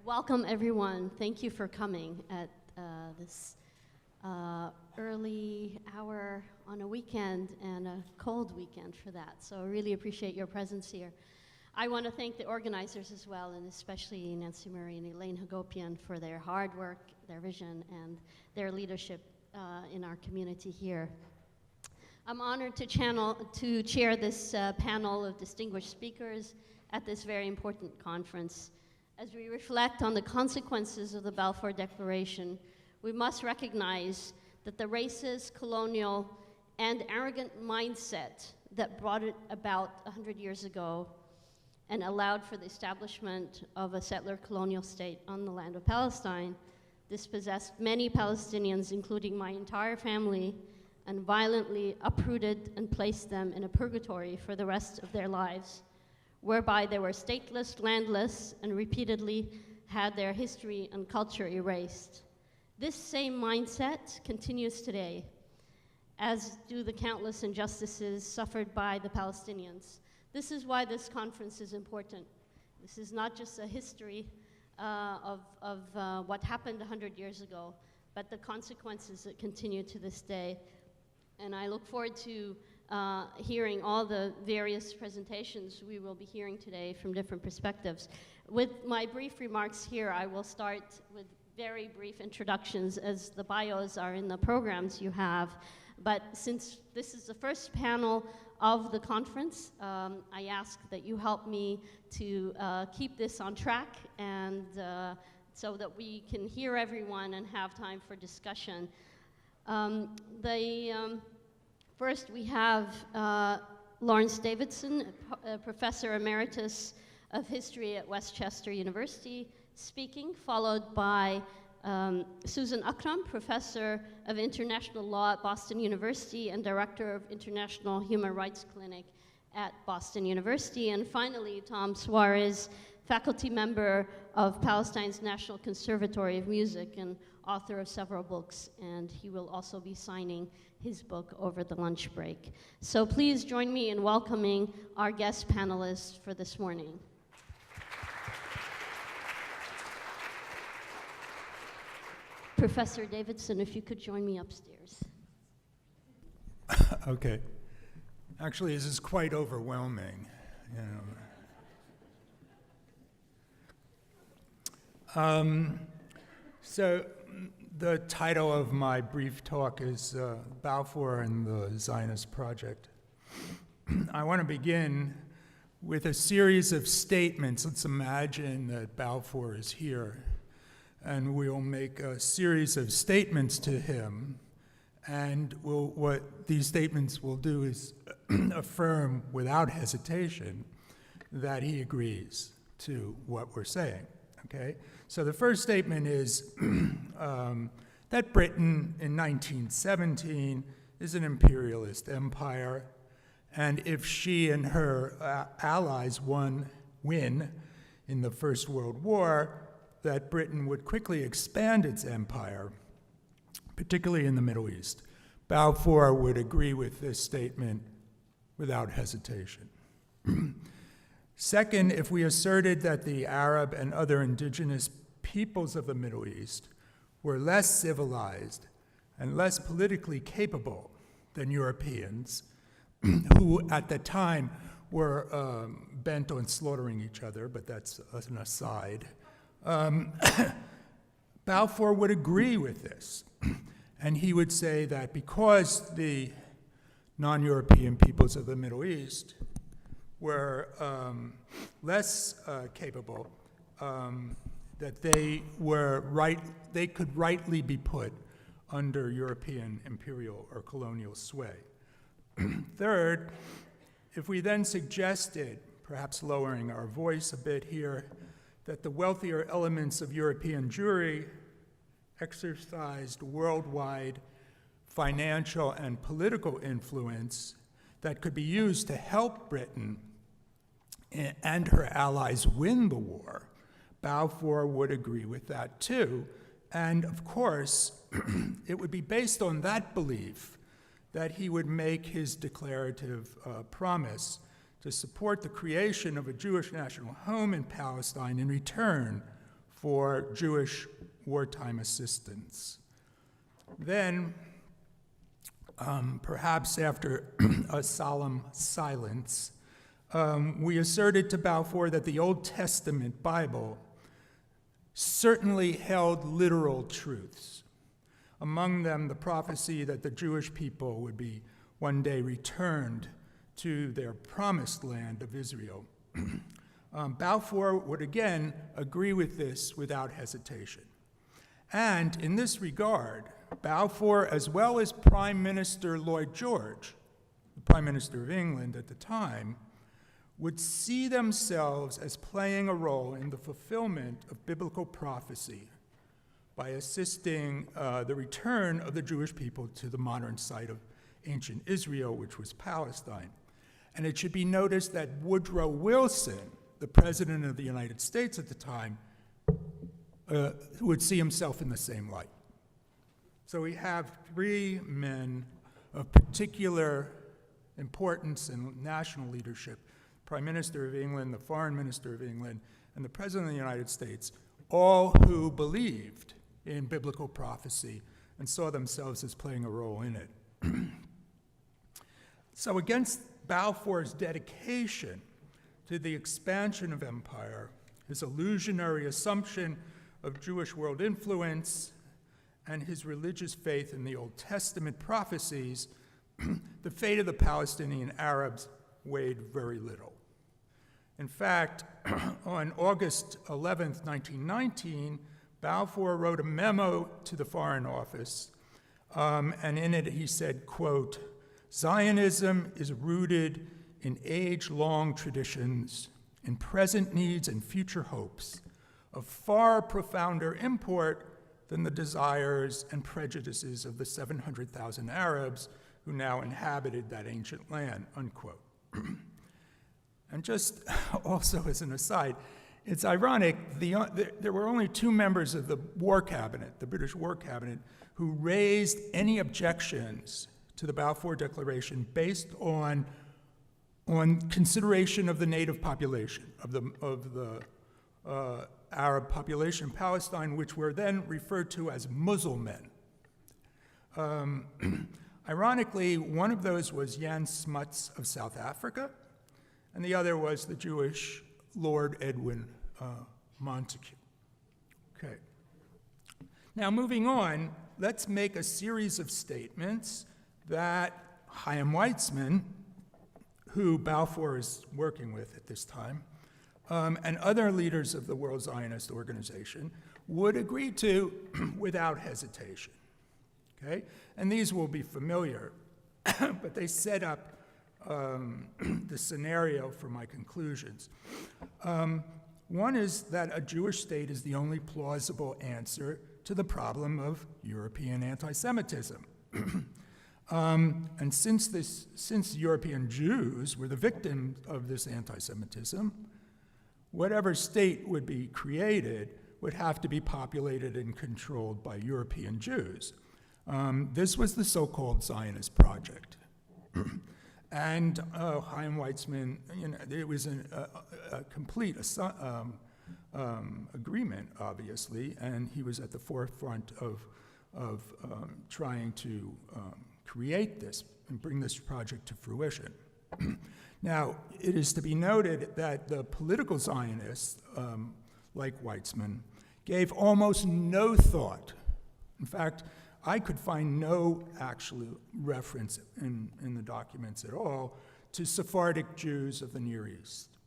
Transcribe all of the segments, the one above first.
Welcome, everyone. Thank you for coming at this early hour on a weekend and a cold weekend for that. So I really appreciate your presence here. I want to thank the organizers as well, and especially Nancy Murray and Elaine Hagopian for their hard work, their vision, and their leadership in our community here. I'm honored to chair this panel of distinguished speakers at this very important conference. As we reflect on the consequences of the Balfour Declaration, we must recognize that the racist, colonial, and arrogant mindset that brought it about 100 years ago and allowed for the establishment of a settler colonial state on the land of Palestine dispossessed many Palestinians, including my entire family, and violently uprooted and placed them in a purgatory for the rest of their lives, whereby they were stateless, landless, and repeatedly had their history and culture erased. This same mindset continues today, as do the countless injustices suffered by the Palestinians. This is why this conference is important. This is not just a history of what happened 100 years ago, but the consequences that continue to this day. And I look forward to hearing all the various presentations we will be hearing today from different perspectives. With my brief remarks here, I will start with very brief introductions, as the bios are in the programs you have. But since this is the first panel of the conference, I ask that you help me to keep this on track, and so that we can hear everyone and have time for discussion. First, we have Lawrence Davidson, a Professor Emeritus of History at Westchester University, speaking, followed by Susan Akram, Professor of International Law at Boston University and Director of International Human Rights Clinic at Boston University, and finally, Tom Suarez, faculty member of Palestine's National Conservatory of Music and author of several books, and he will also be signing his book over the lunch break. So please join me in welcoming our guest panelists for this morning. Professor Davidson, if you could join me upstairs. Okay. Actually, this is quite overwhelming, you know. So the title of my brief talk is Balfour and the Zionist Project. I want to begin with a series of statements. Let's imagine that Balfour is here, and we'll make a series of statements to him, and what these statements will do is affirm without hesitation that he agrees to what we're saying, okay? So the first statement is that Britain in 1917 is an imperialist empire, and if she and her allies win in the First World War, that Britain would quickly expand its empire, particularly in the Middle East. Balfour would agree with this statement without hesitation. Second, if we asserted that the Arab and other indigenous peoples of the Middle East were less civilized and less politically capable than Europeans, who at the time were bent on slaughtering each other, but that's an aside, Balfour would agree with this. And he would say that because the non-European peoples of the Middle East were less capable, that they could rightly be put under European imperial or colonial sway. Third, if we then suggested, perhaps lowering our voice a bit here, that the wealthier elements of European Jewry exercised worldwide financial and political influence that could be used to help Britain and her allies win the war, Balfour would agree with that too. And of course, it would be based on that belief that he would make his declarative promise to support the creation of a Jewish national home in Palestine in return for Jewish wartime assistance. Then, perhaps after a solemn silence, we asserted to Balfour that the Old Testament Bible certainly held literal truths. Among them, the prophecy that the Jewish people would be one day returned to their promised land of Israel. Balfour would again agree with this without hesitation. And in this regard, Balfour, as well as Prime Minister Lloyd George, the Prime Minister of England at the time, would see themselves as playing a role in the fulfillment of biblical prophecy by assisting the return of the Jewish people to the modern site of ancient Israel, which was Palestine. And it should be noticed that Woodrow Wilson, the President of the United States at the time, would see himself in the same light. So we have three men of particular importance and national leadership: Prime Minister of England, the Foreign Minister of England, and the President of the United States, all who believed in biblical prophecy and saw themselves as playing a role in it. So against Balfour's dedication to the expansion of empire, his illusionary assumption of Jewish world influence, and his religious faith in the Old Testament prophecies, the fate of the Palestinian Arabs weighed very little. In fact, on August 11th, 1919, Balfour wrote a memo to the Foreign Office, and in it he said, quote, "Zionism is rooted in age-long traditions, in present needs and future hopes, of far profounder import than the desires and prejudices of the 700,000 Arabs who now inhabited that ancient land," unquote. And just also as an aside, it's ironic, there were only two members of the War Cabinet, the British War Cabinet, who raised any objections to the Balfour Declaration based on consideration of the native population, of the Arab population in Palestine, which were then referred to as Muslimen. Ironically, one of those was Jan Smuts of South Africa, and the other was the Jewish Lord Edwin Montagu. Okay. Now, moving on, let's make a series of statements that Chaim Weizmann, who Balfour is working with at this time, and other leaders of the World Zionist Organization would agree to without hesitation. Okay? And these will be familiar, but they set up the scenario for my conclusions. One is that a Jewish state is the only plausible answer to the problem of European anti-Semitism. And since European Jews were the victims of this anti-Semitism, whatever state would be created would have to be populated and controlled by European Jews. This was the so-called Zionist project. And Chaim Weizmann, it was a complete agreement, obviously, and he was at the forefront of trying to create this and bring this project to fruition. Now, it is to be noted that the political Zionists, like Weizmann, gave almost no thought. In fact, I could find no actual reference in the documents at all to Sephardic Jews of the Near East,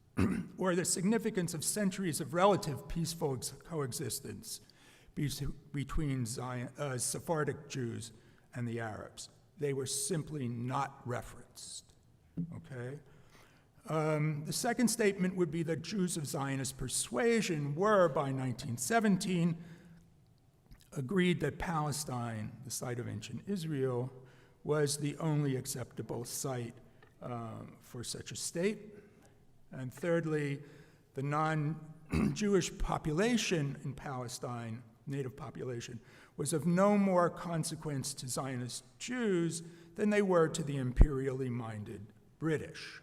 or the significance of centuries of relative peaceful coexistence between Sephardic Jews and the Arabs. They were simply not referenced, okay? The second statement would be that Jews of Zionist persuasion were, by 1917, agreed that Palestine, the site of ancient Israel, was the only acceptable site for such a state. And thirdly, the non-Jewish population in Palestine, native population, was of no more consequence to Zionist Jews than they were to the imperially minded British.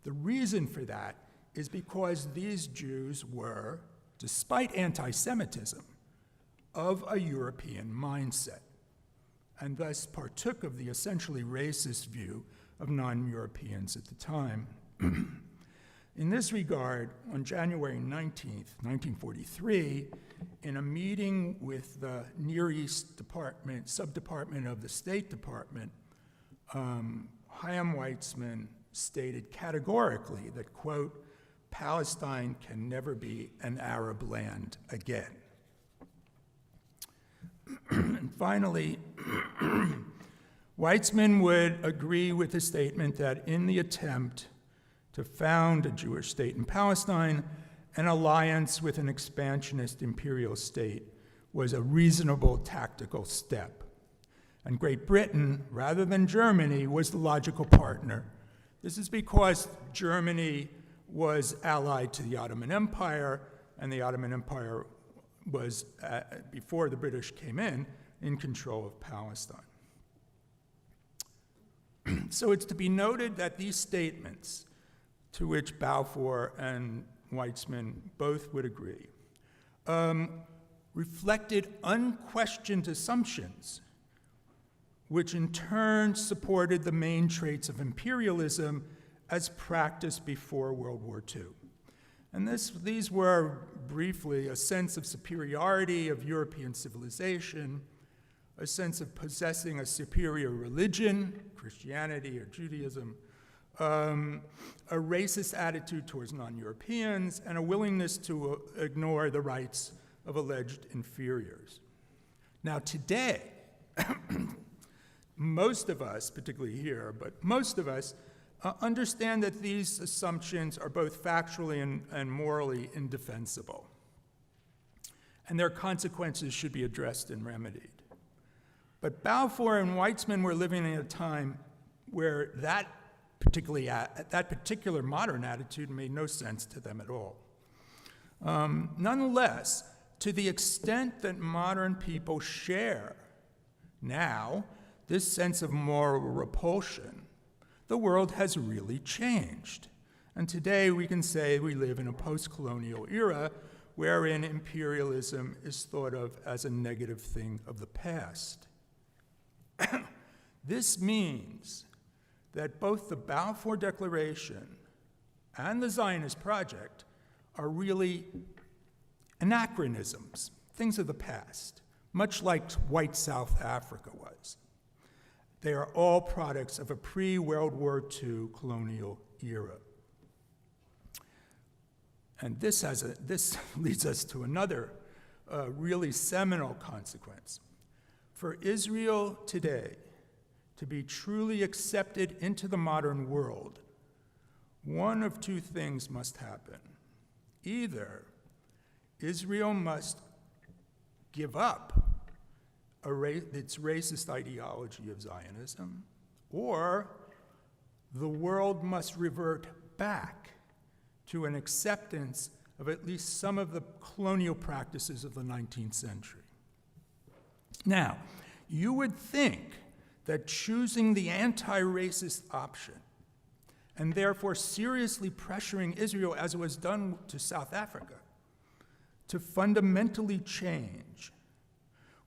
The reason for that is because these Jews were despite anti-Semitism, of a European mindset, and thus partook of the essentially racist view of non-Europeans at the time. In this regard, on January 19th, 1943, in a meeting with the Near East Department, subdepartment of the State Department, Chaim Weizmann stated categorically that, quote, Palestine can never be an Arab land again. And finally, Weizmann would agree with the statement that in the attempt to found a Jewish state in Palestine, an alliance with an expansionist imperial state was a reasonable tactical step. And Great Britain, rather than Germany, was the logical partner. This is because Germany was allied to the Ottoman Empire, and the Ottoman Empire was, before the British came in control of Palestine. So it's to be noted that these statements, to which Balfour and Weizmann both would agree, reflected unquestioned assumptions, which in turn supported the main traits of imperialism as practiced before World War II. And these were, briefly, a sense of superiority of European civilization, a sense of possessing a superior religion, Christianity or Judaism, a racist attitude towards non-Europeans, and a willingness to ignore the rights of alleged inferiors. Now today, most of us, particularly here, but most of us, understand that these assumptions are both factually and morally indefensible, and their consequences should be addressed and remedied. But Balfour and Weizmann were living in a time where that particular modern attitude made no sense to them at all. Nonetheless, to the extent that modern people share now this sense of moral repulsion, the world has really changed. And today we can say we live in a post-colonial era wherein imperialism is thought of as a negative thing of the past. This means that both the Balfour Declaration and the Zionist Project are really anachronisms, things of the past, much like white South Africa was. They are all products of a pre-World War II colonial era. And this leads us to another really seminal consequence. For Israel today to be truly accepted into the modern world, one of two things must happen. Either Israel must give up its racist ideology of Zionism, or the world must revert back to an acceptance of at least some of the colonial practices of the 19th century. Now, you would think that choosing the anti-racist option, and therefore seriously pressuring Israel, as it was done to South Africa, to fundamentally change,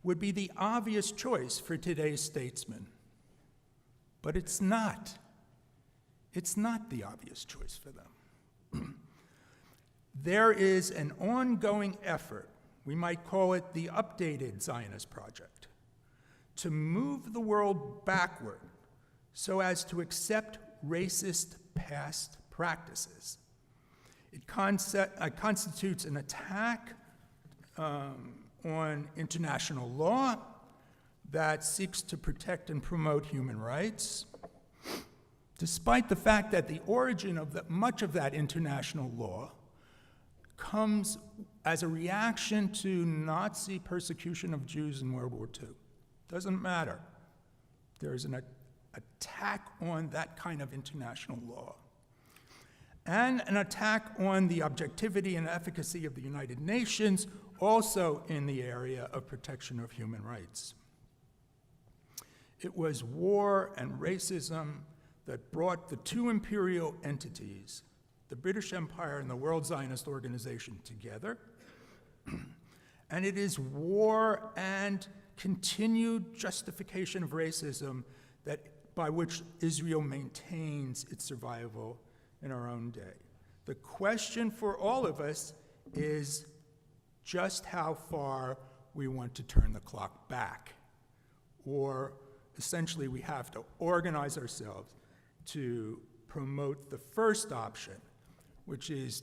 would be the obvious choice for today's statesmen. But it's not. It's not the obvious choice for them. There is an ongoing effort, we might call it the updated Zionist project, to move the world backward so as to accept racist past practices. It constitutes an attack on international law that seeks to protect and promote human rights, despite the fact that the origin of much of that international law comes as a reaction to Nazi persecution of Jews in World War II. Doesn't matter. There's an attack on that kind of international law, and an attack on the objectivity and efficacy of the United Nations, also in the area of protection of human rights. It was war and racism that brought the two imperial entities, the British Empire and the World Zionist Organization, together, And it is war and continued justification of racism by which Israel maintains its survival in our own day. The question for all of us is just how far we want to turn the clock back. Or essentially we have to organize ourselves to promote the first option, which is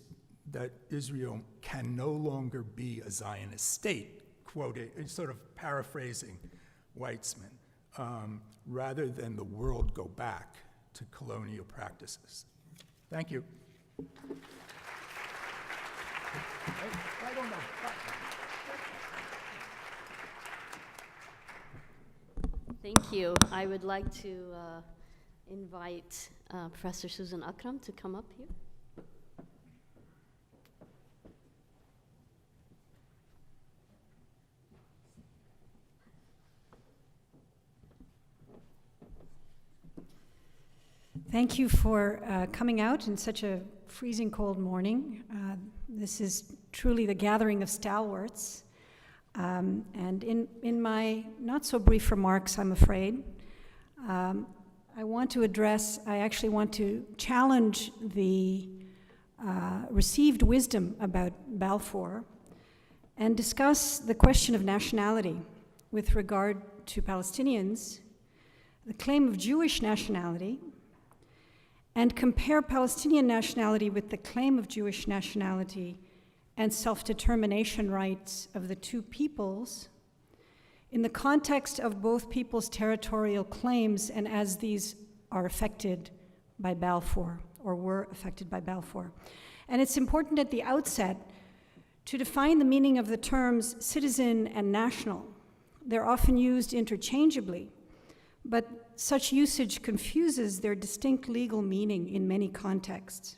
that Israel can no longer be a Zionist state, quoting, sort of paraphrasing Weitzman, rather than the world go back to colonial practices. Thank you. I don't know. Thank you. I would like to invite Professor Susan Akram to come up here. Thank you for coming out in such a freezing cold morning. This is truly the gathering of stalwarts. And in my not so brief remarks, I'm afraid, I actually want to challenge the received wisdom about Balfour and discuss the question of nationality with regard to Palestinians, the claim of Jewish nationality, and compare Palestinian nationality with the claim of Jewish nationality and self-determination rights of the two peoples in the context of both peoples' territorial claims and as these are affected by Balfour, or were affected by Balfour. And it's important at the outset to define the meaning of the terms citizen and national. They're often used interchangeably, but such usage confuses their distinct legal meaning in many contexts.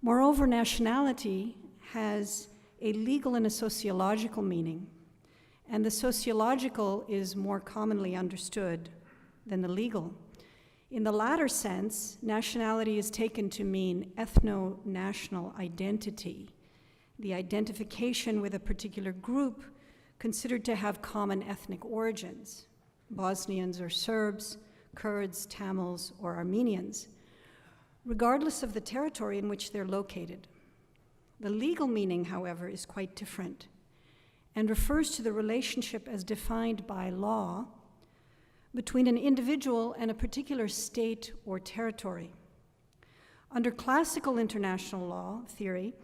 Moreover, nationality has a legal and a sociological meaning, and the sociological is more commonly understood than the legal. In the latter sense, nationality is taken to mean ethno-national identity, the identification with a particular group considered to have common ethnic origins, Bosnians or Serbs, Kurds, Tamils, or Armenians, regardless of the territory in which they're located. The legal meaning, however, is quite different and refers to the relationship as defined by law between an individual and a particular state or territory. Under classical international law theory,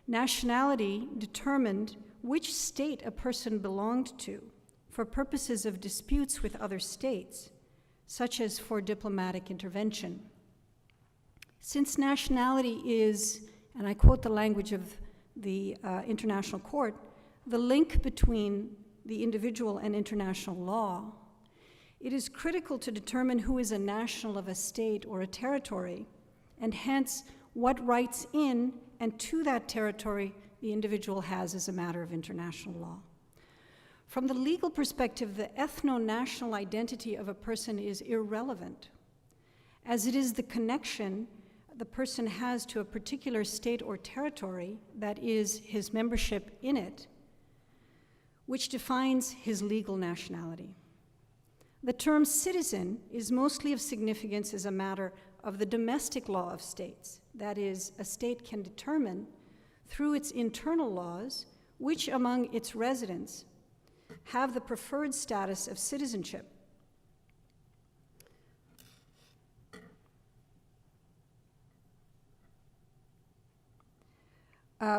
nationality determined which state a person belonged to for purposes of disputes with other states, such as for diplomatic intervention. Since nationality is, and I quote the language of the International Court, the link between the individual and international law, it is critical to determine who is a national of a state or a territory, and hence what rights in and to that territory the individual has as a matter of international law. From the legal perspective, the ethno-national identity of a person is irrelevant, as it is the connection the person has to a particular state or territory, that is, his membership in it, which defines his legal nationality. The term citizen is mostly of significance as a matter of the domestic law of states. That is, a state can determine through its internal laws which among its residents have the preferred status of citizenship.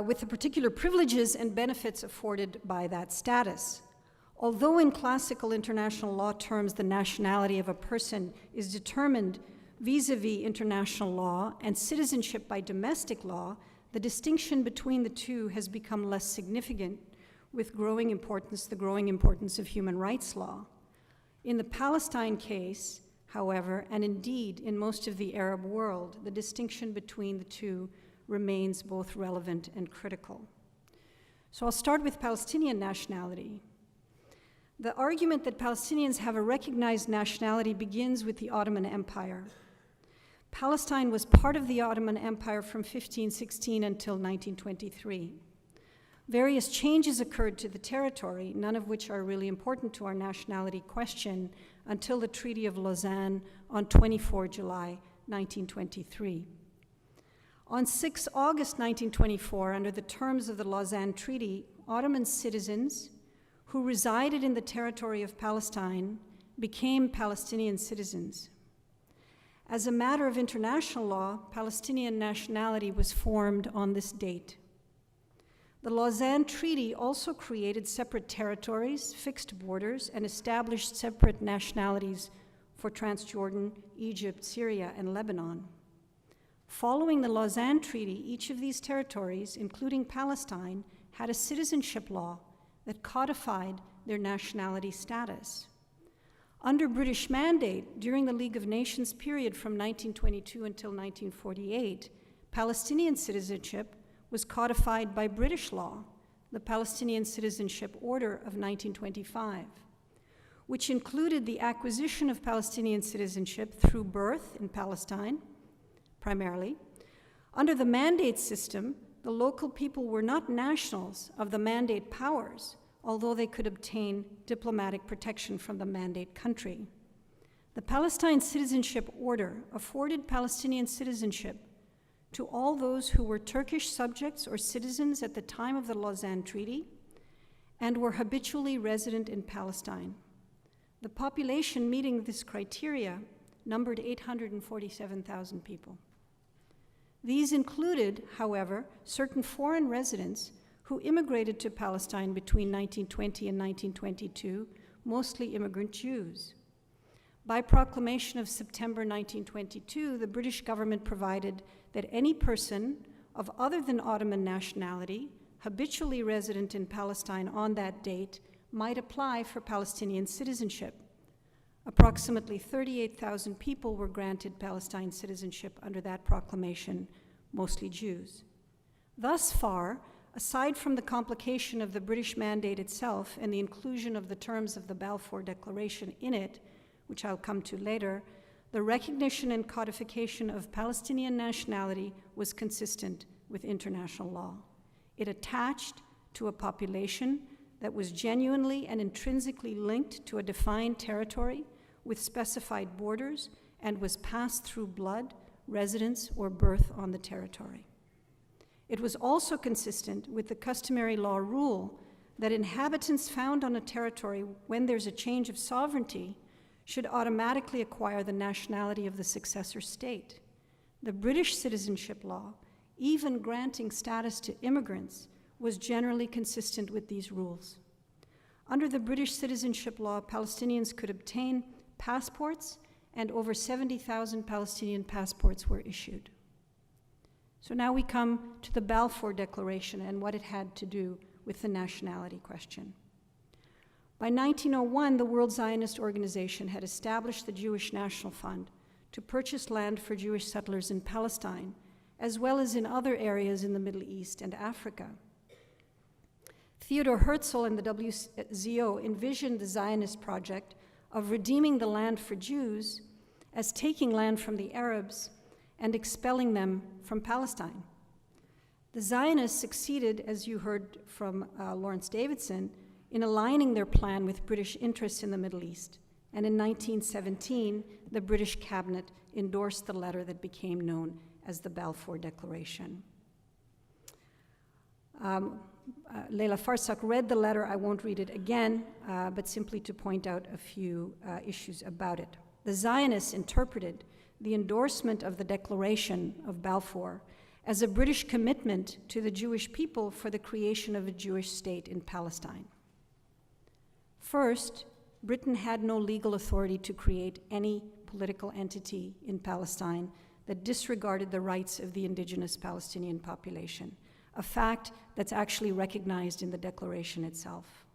With the particular privileges and benefits afforded by that status. Although in classical international law terms the nationality of a person is determined vis-a-vis international law and citizenship by domestic law, the distinction between the two has become less significant with the growing importance of human rights law. In the Palestine case, however, and indeed in most of the Arab world, the distinction between the two remains both relevant and critical. So I'll start with Palestinian nationality. The argument that Palestinians have a recognized nationality begins with the Ottoman Empire. Palestine was part of the Ottoman Empire from 1516 until 1923. Various changes occurred to the territory, none of which are really important to our nationality question, until the Treaty of Lausanne on 24 July 1923. On 6 August 1924, under the terms of the Lausanne Treaty, Ottoman citizens who resided in the territory of Palestine became Palestinian citizens. As a matter of international law, Palestinian nationality was formed on this date. The Lausanne Treaty also created separate territories, fixed borders, and established separate nationalities for Transjordan, Egypt, Syria, and Lebanon. Following the Lausanne Treaty, each of these territories, including Palestine, had a citizenship law that codified their nationality status. Under British mandate, during the League of Nations period from 1922 until 1948, Palestinian citizenship was codified by British law, the Palestinian Citizenship Order of 1925, which included the acquisition of Palestinian citizenship through birth in Palestine, primarily. Under the mandate system, the local people were not nationals of the mandate powers, although they could obtain diplomatic protection from the mandate country. The Palestine Citizenship Order afforded Palestinian citizenship to all those who were Turkish subjects or citizens at the time of the Lausanne Treaty and were habitually resident in Palestine. The population meeting this criteria numbered 847,000 people. These included, however, certain foreign residents who immigrated to Palestine between 1920 and 1922, mostly immigrant Jews. By proclamation of September 1922, the British government provided that any person of other than Ottoman nationality, habitually resident in Palestine on that date, might apply for Palestinian citizenship. Approximately 38,000 people were granted Palestine citizenship under that proclamation, mostly Jews. Thus far, aside from the complication of the British mandate itself and the inclusion of the terms of the Balfour Declaration in it, which I'll come to later, the recognition and codification of Palestinian nationality was consistent with international law. It attached to a population that was genuinely and intrinsically linked to a defined territory with specified borders and was passed through blood, residence, or birth on the territory. It was also consistent with the customary law rule that inhabitants found on a territory when there's a change of sovereignty should automatically acquire the nationality of the successor state. The British citizenship law, even granting status to immigrants, was generally consistent with these rules. Under the British citizenship law, Palestinians could obtain passports, and over 70,000 Palestinian passports were issued. So now we come to the Balfour Declaration and what it had to do with the nationality question. By 1901, the World Zionist Organization had established the Jewish National Fund to purchase land for Jewish settlers in Palestine, as well as in other areas in the Middle East and Africa. Theodor Herzl and the WZO envisioned the Zionist project of redeeming the land for Jews as taking land from the Arabs and expelling them from Palestine. The Zionists succeeded, as you heard from Lawrence Davidson, in aligning their plan with British interests in the Middle East. And in 1917, the British cabinet endorsed the letter that became known as the Balfour Declaration. Leila Farsak read the letter. I won't read it again, but simply to point out a few issues about it. The Zionists interpreted the endorsement of the Declaration of Balfour as a British commitment to the Jewish people for the creation of a Jewish state in Palestine. First, Britain had no legal authority to create any political entity in Palestine that disregarded the rights of the indigenous Palestinian population, a fact that's actually recognized in the declaration itself.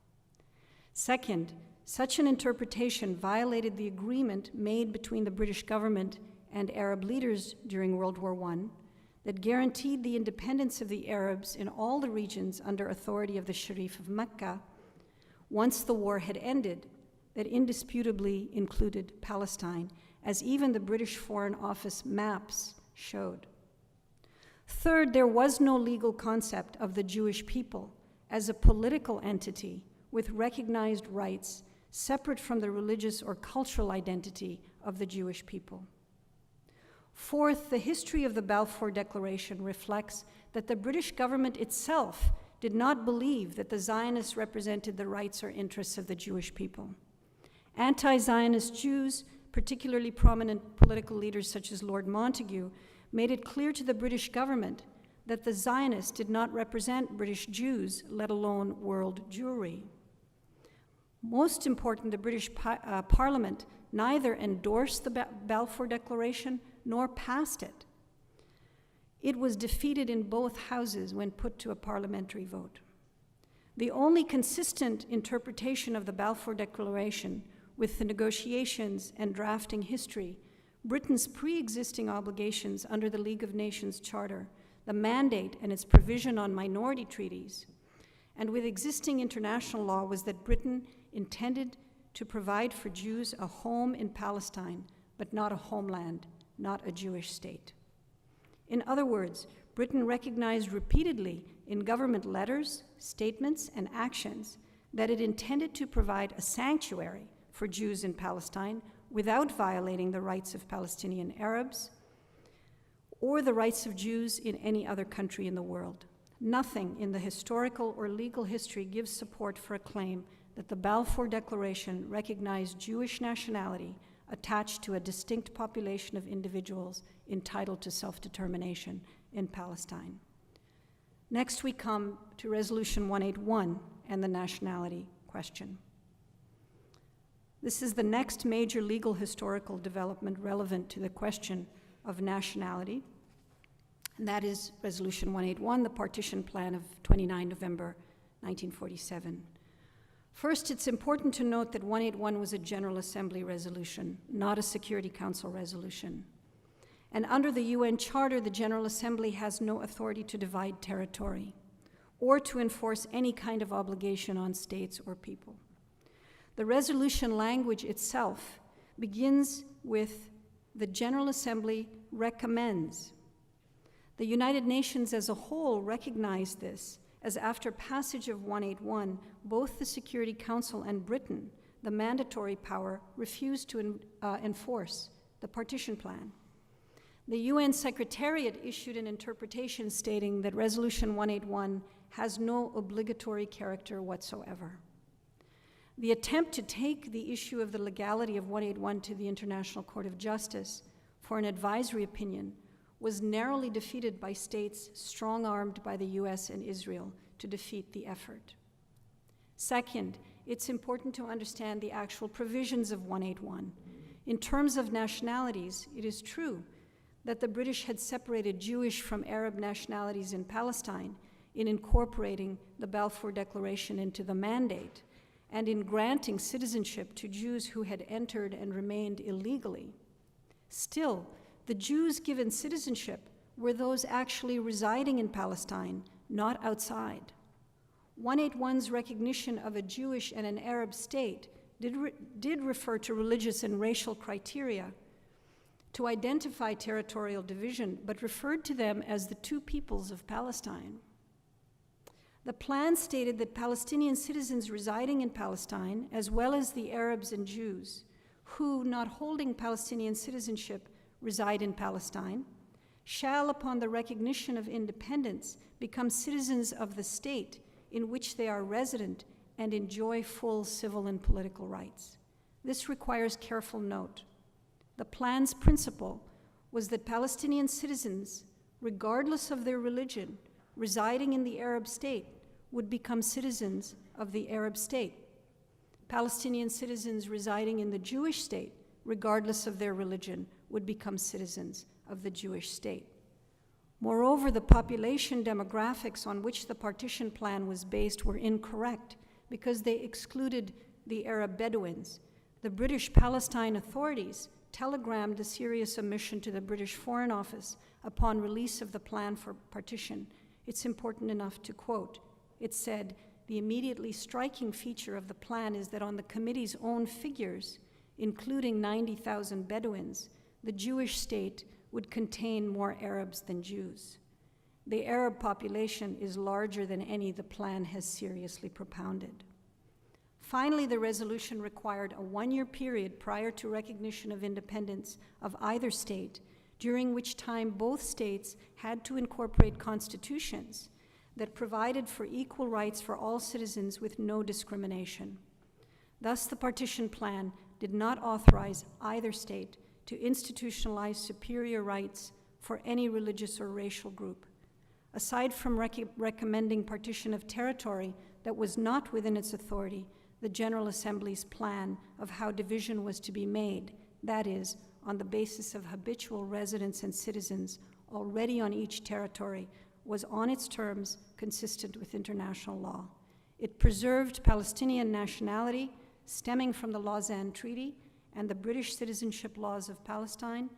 Second, such an interpretation violated the agreement made between the British government and Arab leaders during World War I that guaranteed the independence of the Arabs in all the regions under authority of the Sharif of Mecca once the war had ended, that indisputably included Palestine, as even the British Foreign Office maps showed. Third, there was no legal concept of the Jewish people as a political entity with recognized rights separate from the religious or cultural identity of the Jewish people. Fourth, the history of the Balfour Declaration reflects that the British government itself did not believe that the Zionists represented the rights or interests of the Jewish people. Anti-Zionist Jews, particularly prominent political leaders such as Lord Montagu, made it clear to the British government that the Zionists did not represent British Jews, let alone world Jewry. Most important, the British Parliament neither endorsed the Balfour Declaration nor passed it. It was defeated in both houses when put to a parliamentary vote. The only consistent interpretation of the Balfour Declaration with the negotiations and drafting history, Britain's pre-existing obligations under the League of Nations Charter, the mandate and its provision on minority treaties, and with existing international law was that Britain intended to provide for Jews a home in Palestine, but not a homeland, not a Jewish state. In other words, Britain recognized repeatedly in government letters, statements, and actions that it intended to provide a sanctuary for Jews in Palestine without violating the rights of Palestinian Arabs or the rights of Jews in any other country in the world. Nothing in the historical or legal history gives support for a claim that the Balfour Declaration recognized Jewish nationality attached to a distinct population of individuals entitled to self-determination in Palestine. Next, we come to Resolution 181 and the nationality question. This is the next major legal historical development relevant to the question of nationality, and that is Resolution 181, the Partition Plan of 29 November 1947. First, it's important to note that 181 was a General Assembly resolution, not a Security Council resolution. And under the UN Charter, the General Assembly has no authority to divide territory or to enforce any kind of obligation on states or people. The resolution language itself begins with the General Assembly recommends. The United Nations as a whole recognized this, as after passage of 181, both the Security Council and Britain, the mandatory power, refused to enforce the partition plan. The UN Secretariat issued an interpretation stating that Resolution 181 has no obligatory character whatsoever. The attempt to take the issue of the legality of 181 to the International Court of Justice for an advisory opinion was narrowly defeated by states strong-armed by the US and Israel to defeat the effort. Second, it's important to understand the actual provisions of 181. In terms of nationalities, it is true that the British had separated Jewish from Arab nationalities in Palestine in incorporating the Balfour Declaration into the mandate and in granting citizenship to Jews who had entered and remained illegally. Still, the Jews given citizenship were those actually residing in Palestine, not outside. 181's recognition of a Jewish and an Arab state did refer to religious and racial criteria to identify territorial division, but referred to them as the two peoples of Palestine. The plan stated that Palestinian citizens residing in Palestine, as well as the Arabs and Jews, who, not holding Palestinian citizenship, reside in Palestine, shall, upon the recognition of independence, become citizens of the state in which they are resident and enjoy full civil and political rights. This requires careful note. The plan's principle was that Palestinian citizens, regardless of their religion, residing in the Arab state, would become citizens of the Arab state. Palestinian citizens residing in the Jewish state, regardless of their religion, would become citizens of the Jewish state. Moreover, the population demographics on which the partition plan was based were incorrect because they excluded the Arab Bedouins. The British Palestine authorities telegrammed a serious omission to the British Foreign Office upon release of the plan for partition. It's important enough to quote. It said, "The immediately striking feature of the plan is that on the committee's own figures, including 90,000 Bedouins, the Jewish state would contain more Arabs than Jews." the Arab population is larger than any the plan has seriously propounded. Finally, the resolution required a 1-year period prior to recognition of independence of either state, during which time both states had to incorporate constitutions that provided for equal rights for all citizens with no discrimination. Thus, the partition plan did not authorize either state to institutionalize superior rights for any religious or racial group. Aside from recommending partition of territory that was not within its authority, the General Assembly's plan of how division was to be made, that is, on the basis of habitual residents and citizens already on each territory, was on its terms consistent with international law. It preserved Palestinian nationality stemming from the Lausanne Treaty and the British citizenship laws of Palestine.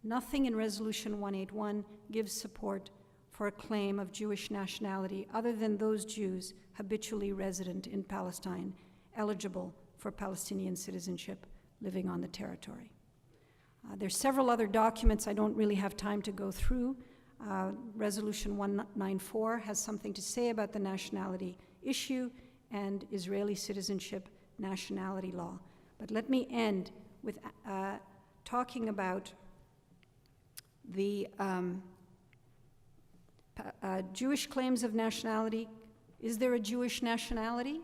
Nothing in Resolution 181 gives support for a claim of Jewish nationality other than those Jews habitually resident in Palestine, eligible for Palestinian citizenship living on the territory. There's several other documents I don't really have time to go through. Resolution 194 has something to say about the nationality issue and Israeli citizenship nationality law. But let me end with talking about the Jewish claims of nationality. Is there a Jewish nationality?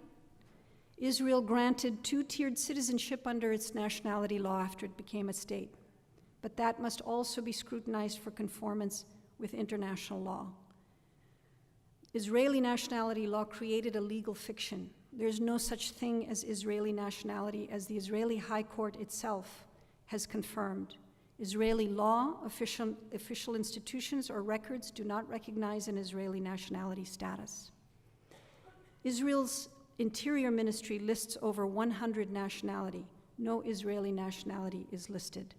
Israel granted 2-tiered citizenship under its nationality law after it became a state, but that must also be scrutinized for conformance with international law. Israeli nationality law created a legal fiction. There's no such thing as Israeli nationality, as the Israeli High Court itself has confirmed. Israeli law, official institutions, or records do not recognize an Israeli nationality status. Israel's Interior Ministry lists over 100 nationality. No Israeli nationality is listed.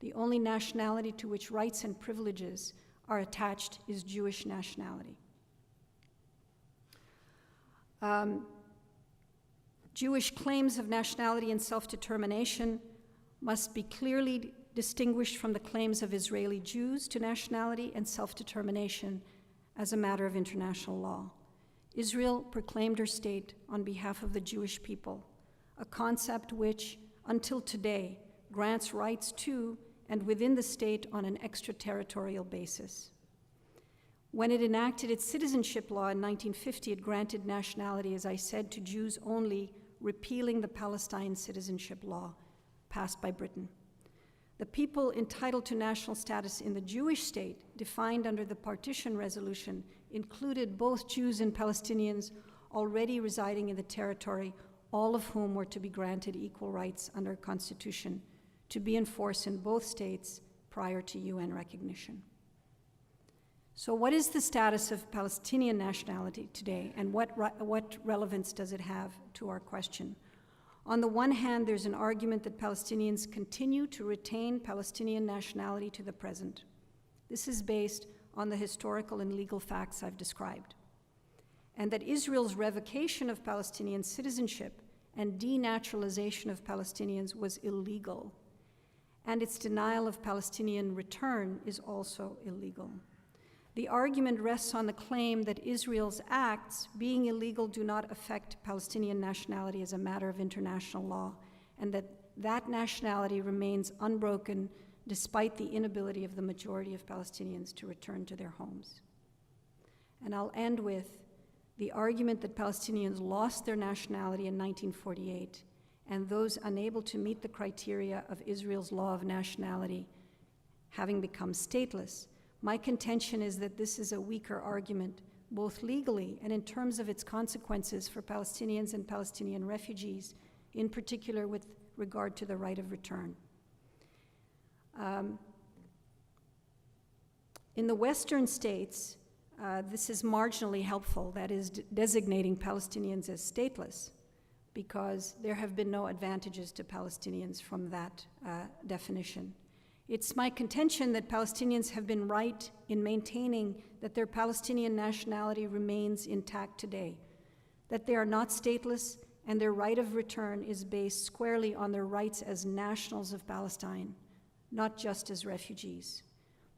The only nationality to which rights and privileges are attached is Jewish nationality. Jewish claims of nationality and self-determination must be clearly distinguished from the claims of Israeli Jews to nationality and self-determination as a matter of international law. Israel proclaimed her state on behalf of the Jewish people, a concept which, until today, grants rights to and within the state on an extraterritorial basis. When it enacted its citizenship law in 1950, it granted nationality, as I said, to Jews only, repealing the Palestine citizenship law passed by Britain. The people entitled to national status in the Jewish state, defined under the partition resolution, included both Jews and Palestinians already residing in the territory, all of whom were to be granted equal rights under a constitution to be enforced in both states prior to UN recognition. So what is the status of Palestinian nationality today, and what relevance does it have to our question? On the one hand, there's an argument that Palestinians continue to retain Palestinian nationality to the present. This is based on the historical and legal facts I've described, and that Israel's revocation of Palestinian citizenship and denaturalization of Palestinians was illegal, and its denial of Palestinian return is also illegal. The argument rests on the claim that Israel's acts, being illegal, do not affect Palestinian nationality as a matter of international law, and that that nationality remains unbroken despite the inability of the majority of Palestinians to return to their homes. And I'll end with the argument that Palestinians lost their nationality in 1948, and those unable to meet the criteria of Israel's law of nationality having become stateless. My contention is that this is a weaker argument, both legally and in terms of its consequences for Palestinians and Palestinian refugees, in particular with regard to the right of return. In the Western states, this is marginally helpful, that is, designating Palestinians as stateless, because there have been no advantages to Palestinians from that definition. It's my contention that Palestinians have been right in maintaining that their Palestinian nationality remains intact today, that they are not stateless, and their right of return is based squarely on their rights as nationals of Palestine, not just as refugees.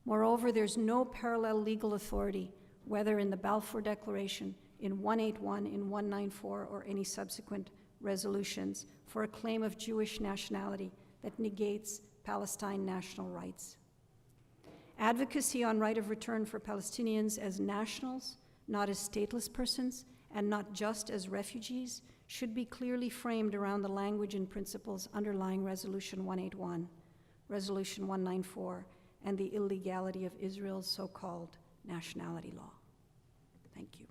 Moreover, there's no parallel legal authority whether in the Balfour Declaration, in 181, in 194, or any subsequent resolutions, for a claim of Jewish nationality that negates Palestine national rights. Advocacy on right of return for Palestinians as nationals, not as stateless persons, and not just as refugees, should be clearly framed around the language and principles underlying Resolution 181, Resolution 194, and the illegality of Israel's so-called nationality law. Thank you.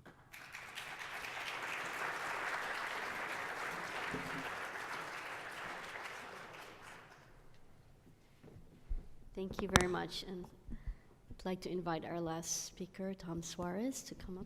Thank you very much. And I'd like to invite our last speaker, Tom Suarez, to come up.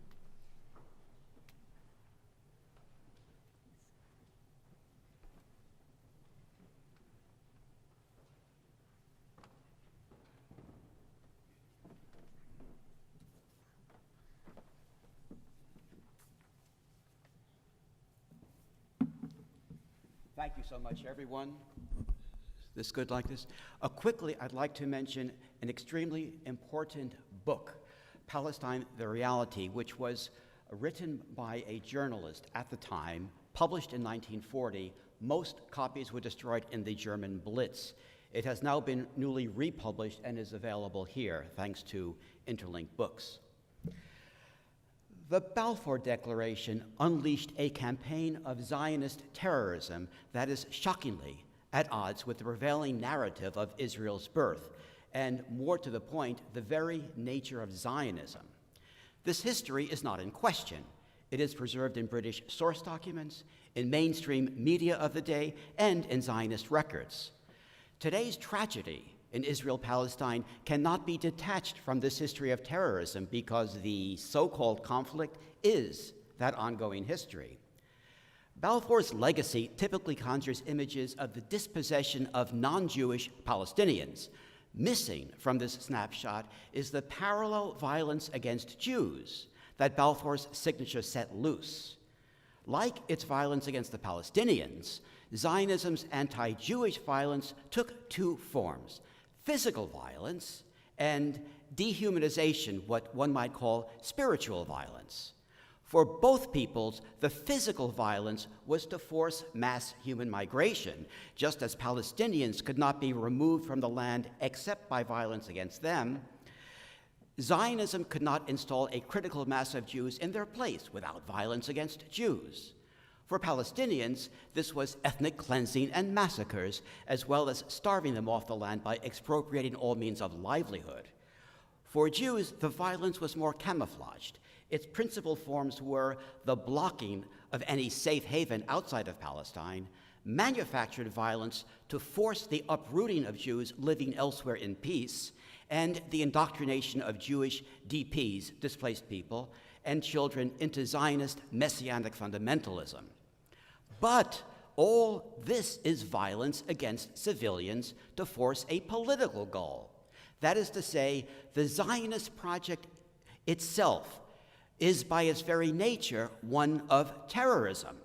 Thank you so much, everyone. This good like this? Quickly, I'd like to mention an extremely important book, Palestine, the Reality, which was written by a journalist at the time, published in 1940. Most copies were destroyed in the German Blitz. It has now been newly republished and is available here, thanks to Interlink Books. The Balfour Declaration unleashed a campaign of Zionist terrorism that is shockingly at odds with the prevailing narrative of Israel's birth, and more to the point, the very nature of Zionism. This history is not in question. It is preserved in British source documents, in mainstream media of the day, and in Zionist records. Today's tragedy in Israel-Palestine cannot be detached from this history of terrorism because the so-called conflict is that ongoing history. Balfour's legacy typically conjures images of the dispossession of non-Jewish Palestinians. Missing from this snapshot is the parallel violence against Jews that Balfour's signature set loose. Like its violence against the Palestinians, Zionism's anti-Jewish violence took two forms: physical violence and dehumanization, what one might call spiritual violence. For both peoples, the physical violence was to force mass human migration, just as Palestinians could not be removed from the land except by violence against them. Zionism could not install a critical mass of Jews in their place without violence against Jews. For Palestinians, this was ethnic cleansing and massacres, as well as starving them off the land by expropriating all means of livelihood. For Jews, the violence was more camouflaged. Its principal forms were the blocking of any safe haven outside of Palestine, manufactured violence to force the uprooting of Jews living elsewhere in peace, and the indoctrination of Jewish DPs, displaced people, and children into Zionist messianic fundamentalism. But all this is violence against civilians to force a political goal. That is to say, the Zionist project itself is by its very nature one of terrorism.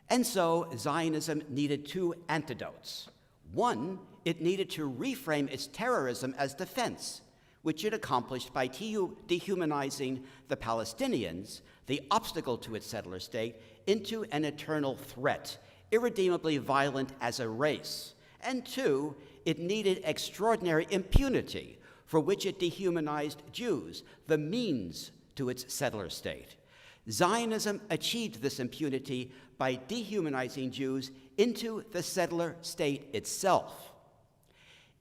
And so Zionism needed two antidotes. One, it needed to reframe its terrorism as defense, which it accomplished by dehumanizing the Palestinians, the obstacle to its settler state, into an eternal threat, irredeemably violent as a race. And two, it needed extraordinary impunity, for which it dehumanized Jews, the means to its settler state. Zionism achieved this impunity by dehumanizing Jews into the settler state itself.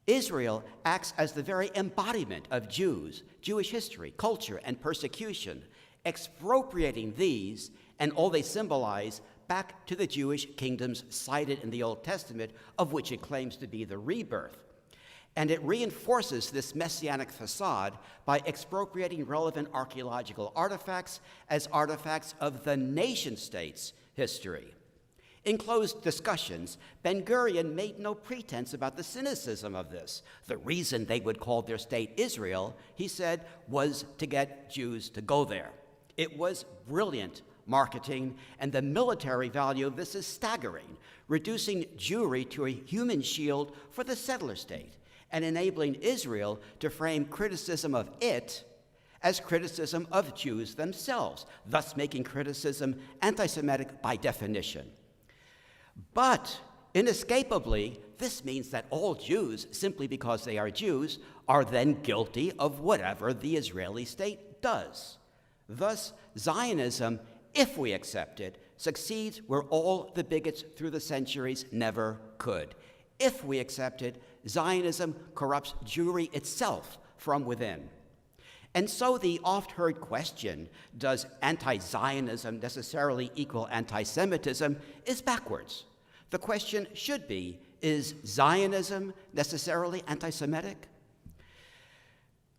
Israel acts as the very embodiment of Jews, Jewish history, culture, and persecution, expropriating these and all they symbolize back to the Jewish kingdoms cited in the Old Testament, of which it claims to be the rebirth. And it reinforces this messianic facade by expropriating relevant archaeological artifacts as artifacts of the nation-state's history. In closed discussions, Ben-Gurion made no pretense about the cynicism of this. The reason they would call their state Israel, he said, was to get Jews to go there. It was brilliant marketing, and the military value of this is staggering, reducing Jewry to a human shield for the settler state and enabling Israel to frame criticism of it as criticism of Jews themselves, thus making criticism anti-Semitic by definition. But inescapably, this means that all Jews, simply because they are Jews, are then guilty of whatever the Israeli state does. Thus, Zionism, if we accept it, succeeds where all the bigots through the centuries never could. If we accept it, Zionism corrupts Jewry itself from within. And so the oft-heard question, does anti-Zionism necessarily equal anti-Semitism, is backwards. The question should be, is Zionism necessarily anti-Semitic?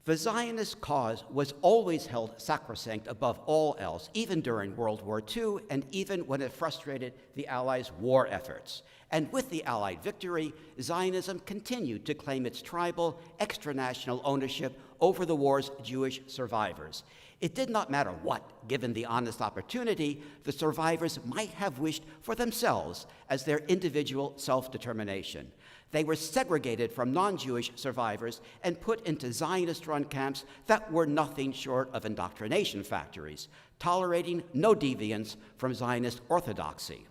The Zionist cause was always held sacrosanct above all else, even during World War II and even when it frustrated the Allies' war efforts. And with the Allied victory, Zionism continued to claim its tribal, extra-national ownership over the war's Jewish survivors. It did not matter what, given the honest opportunity, the survivors might have wished for themselves as their individual self-determination. They were segregated from non-Jewish survivors and put into Zionist-run camps that were nothing short of indoctrination factories, tolerating no deviance from Zionist orthodoxy.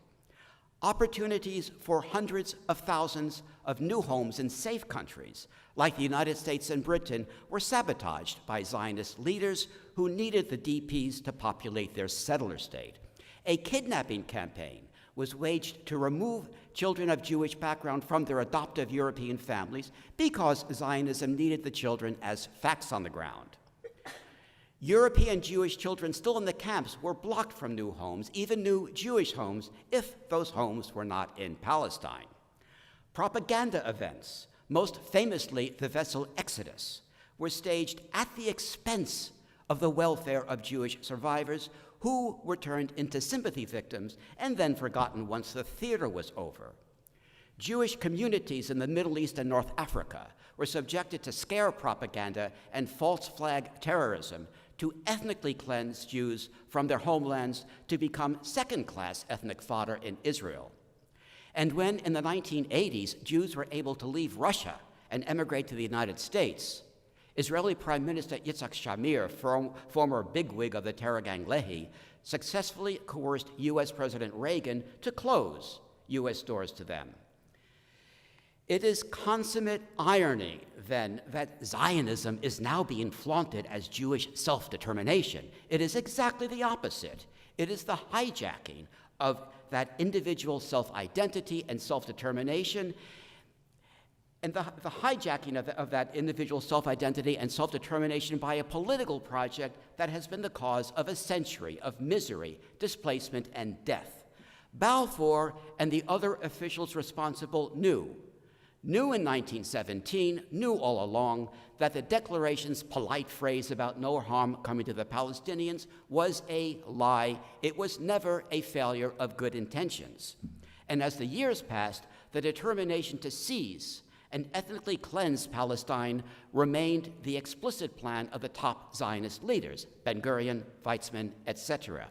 Opportunities for hundreds of thousands of new homes in safe countries, like the United States and Britain, were sabotaged by Zionist leaders who needed the DPs to populate their settler state. A kidnapping campaign was waged to remove children of Jewish background from their adoptive European families because Zionism needed the children as facts on the ground. European Jewish children still in the camps were blocked from new homes, even new Jewish homes, if those homes were not in Palestine. Propaganda events, most famously the vessel Exodus, were staged at the expense of the welfare of Jewish survivors who were turned into sympathy victims and then forgotten once the theater was over. Jewish communities in the Middle East and North Africa were subjected to scare propaganda and false flag terrorism to ethnically cleanse Jews from their homelands to become second-class ethnic fodder in Israel. And when, in the 1980s, Jews were able to leave Russia and emigrate to the United States, Israeli Prime Minister Yitzhak Shamir, former bigwig of the terror gang Lehi, successfully coerced U.S. President Reagan to close U.S. doors to them. It is consummate irony, then, that Zionism is now being flaunted as Jewish self-determination. It is exactly the opposite. It is the hijacking of that individual self-identity and self-determination, and the hijacking of that individual self-identity and self-determination by a political project that has been the cause of a century of misery, displacement, and death. Balfour and the other officials responsible knew in 1917, knew all along, that the Declaration's polite phrase about no harm coming to the Palestinians was a lie. It was never a failure of good intentions. And as the years passed, the determination to seize and ethnically cleanse Palestine remained the explicit plan of the top Zionist leaders, Ben-Gurion, Weizmann, etc.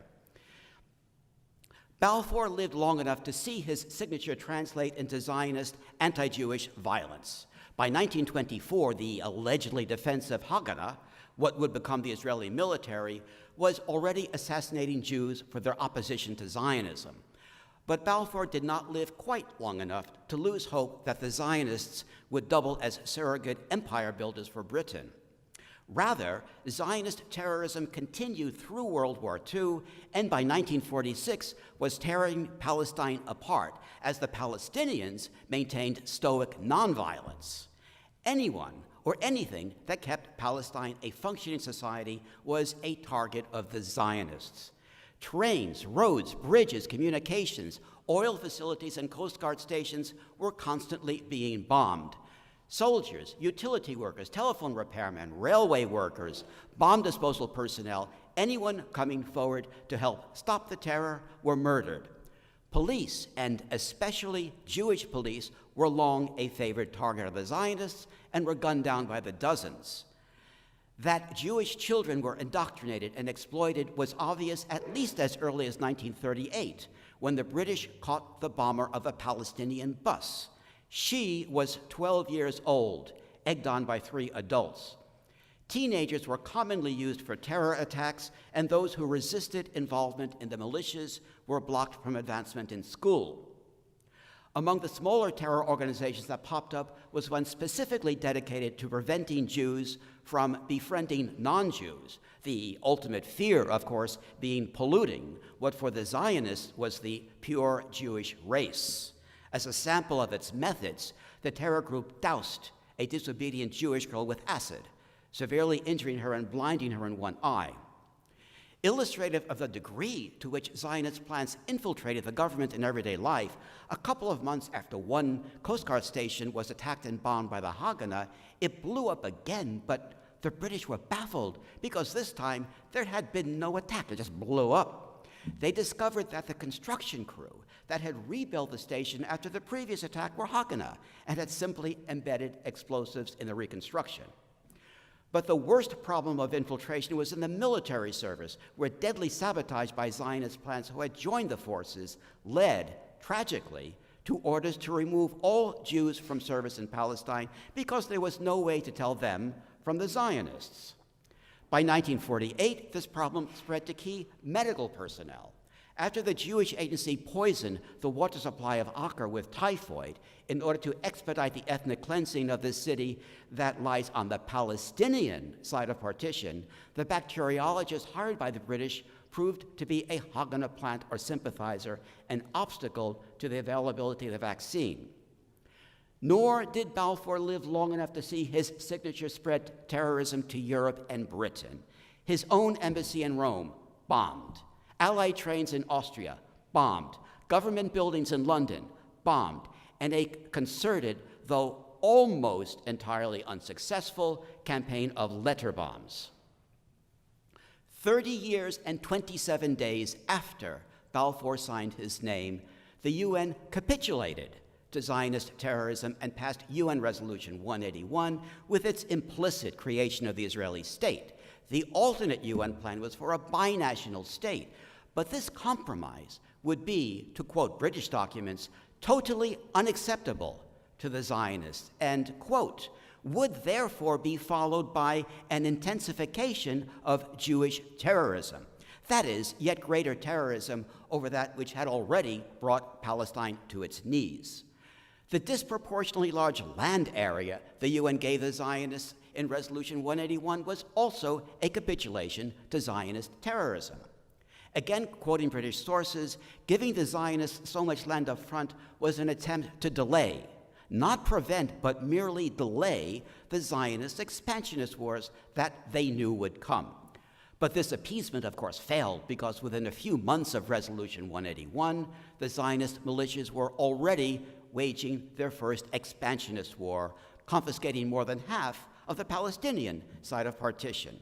Balfour lived long enough to see his signature translate into Zionist anti-Jewish violence. By 1924, the allegedly defensive Haganah, what would become the Israeli military, was already assassinating Jews for their opposition to Zionism. But Balfour did not live quite long enough to lose hope that the Zionists would double as surrogate empire builders for Britain. Rather, Zionist terrorism continued through World War II, and by 1946 was tearing Palestine apart as the Palestinians maintained stoic nonviolence. Anyone or anything that kept Palestine a functioning society was a target of the Zionists. Trains, roads, bridges, communications, oil facilities, and Coast Guard stations were constantly being bombed. Soldiers, utility workers, telephone repairmen, railway workers, bomb disposal personnel, anyone coming forward to help stop the terror were murdered. Police, and especially Jewish police, were long a favored target of the Zionists and were gunned down by the dozens. That Jewish children were indoctrinated and exploited was obvious at least as early as 1938, when the British caught the bomber of a Palestinian bus. She was 12 years old, egged on by 3 adults. Teenagers were commonly used for terror attacks, and those who resisted involvement in the militias were blocked from advancement in school. Among the smaller terror organizations that popped up was one specifically dedicated to preventing Jews from befriending non-Jews, the ultimate fear, of course, being polluting what for the Zionists was the pure Jewish race. As a sample of its methods, the terror group doused a disobedient Jewish girl with acid, severely injuring her and blinding her in one eye. Illustrative of the degree to which Zionist plans infiltrated the government in everyday life, a couple of months after one Coast Guard station was attacked and bombed by the Haganah, it blew up again, but the British were baffled because this time there had been no attack. It just blew up. They discovered that the construction crew that had rebuilt the station after the previous attack were Haganah and had simply embedded explosives in the reconstruction. But the worst problem of infiltration was in the military service, where deadly sabotage by Zionist plants who had joined the forces led, tragically, to orders to remove all Jews from service in Palestine because there was no way to tell them from the Zionists. By 1948, this problem spread to key medical personnel. After the Jewish agency poisoned the water supply of Acre with typhoid in order to expedite the ethnic cleansing of this city that lies on the Palestinian side of partition, the bacteriologist hired by the British proved to be a Haganah plant or sympathizer, an obstacle to the availability of the vaccine. Nor did Balfour live long enough to see his signature spread terrorism to Europe and Britain. His own embassy in Rome bombed. Allied trains in Austria, bombed. Government buildings in London, bombed. And a concerted, though almost entirely unsuccessful, campaign of letter bombs. 30 years and 27 days after Balfour signed his name, the UN capitulated to Zionist terrorism and passed UN Resolution 181 with its implicit creation of the Israeli state. The alternate UN plan was for a binational state. But this compromise would be, to quote British documents, totally unacceptable to the Zionists and, quote, would therefore be followed by an intensification of Jewish terrorism. That is, yet greater terrorism over that which had already brought Palestine to its knees. The disproportionately large land area the UN gave the Zionists in Resolution 181 was also a capitulation to Zionist terrorism. Again, quoting British sources, giving the Zionists so much land up front was an attempt to delay, not prevent, but merely delay the Zionist expansionist wars that they knew would come. But this appeasement, of course, failed because within a few months of Resolution 181, the Zionist militias were already waging their first expansionist war, confiscating more than half of the Palestinian side of partition.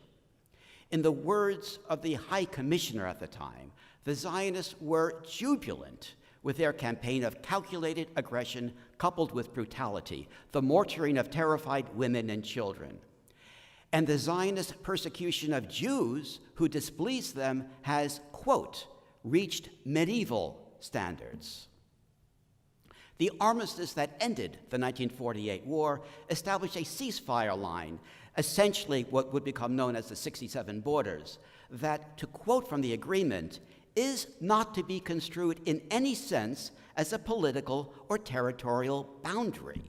In the words of the High Commissioner at the time, the Zionists were jubilant with their campaign of calculated aggression coupled with brutality, the mortaring of terrified women and children. And the Zionist persecution of Jews who displeased them has, quote, reached medieval standards. The armistice that ended the 1948 war established a ceasefire line, essentially what would become known as the 67 borders, that, to quote from the agreement, is not to be construed in any sense as a political or territorial boundary.